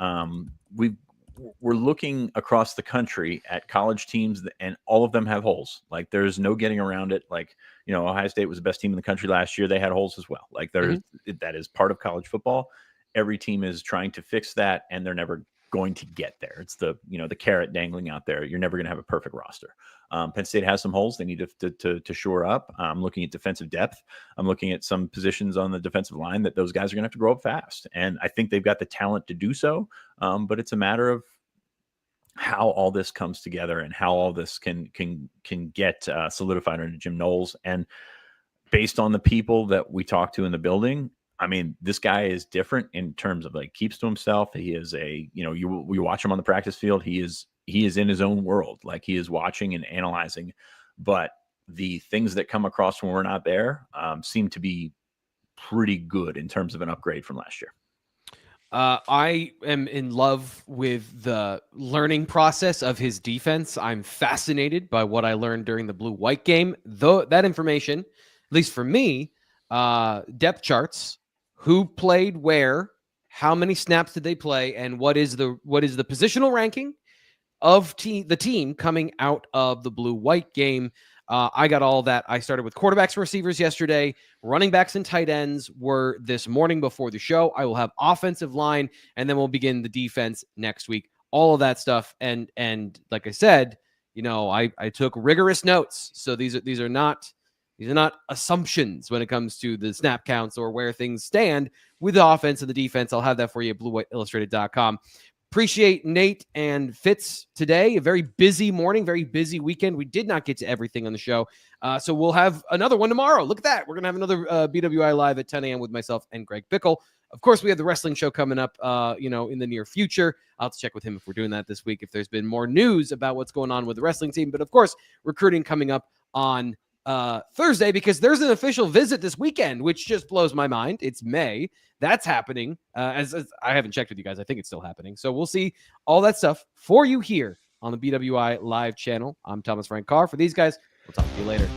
We're looking across the country at college teams, and all of them have holes. Like, there's no getting around it. Like, Ohio State was the best team in the country last year. They had holes as well. Like, that is part of college football. Every team is trying to fix that, and they're never going to get there. It's the carrot dangling out there. You're never going to have a perfect roster. Penn State has some holes they need to shore up. I'm looking at defensive depth. I'm looking at some positions on the defensive line that those guys are going to have to grow up fast. And I think they've got the talent to do so. But it's a matter of how all this comes together and how all this can get solidified under Jim Knowles. And based on the people that we talk to in the building, I mean, this guy is different in terms of, like, keeps to himself. He is you watch him on the practice field. He is in his own world. Like, he is watching and analyzing, but the things that come across when we're not there seem to be pretty good in terms of an upgrade from last year. I am in love with the learning process of his defense. I'm fascinated by what I learned during the Blue-White game. Though that information, at least for me, depth charts, who played where, how many snaps did they play, and what is the positional ranking of the team coming out of the Blue-White game. I got all that. I started with quarterbacks and receivers yesterday. Running backs and tight ends were this morning before the show. I will have offensive line, and then we'll begin the defense next week. All of that stuff. And like I said, I took rigorous notes. So these are not These are not assumptions when it comes to the snap counts or where things stand with the offense and the defense. I'll have that for you at BlueWhiteIllustrated.com. Appreciate Nate and Fitz today. A very busy morning, very busy weekend. We did not get to everything on the show. So we'll have another one tomorrow. Look at that. We're going to have another BWI Live at 10 a.m. with myself and Greg Bickle. Of course, we have the wrestling show coming up, in the near future. I'll have to check with him if we're doing that this week, if there's been more news about what's going on with the wrestling team. But of course, recruiting coming up on Thursday, because there's an official visit this weekend, which just blows my mind. It's May. That's happening. As I haven't checked with you guys. I think it's still happening. So we'll see all that stuff for you here on the BWI Live channel. I'm Thomas Frank Carr. For these guys, we'll talk to you later.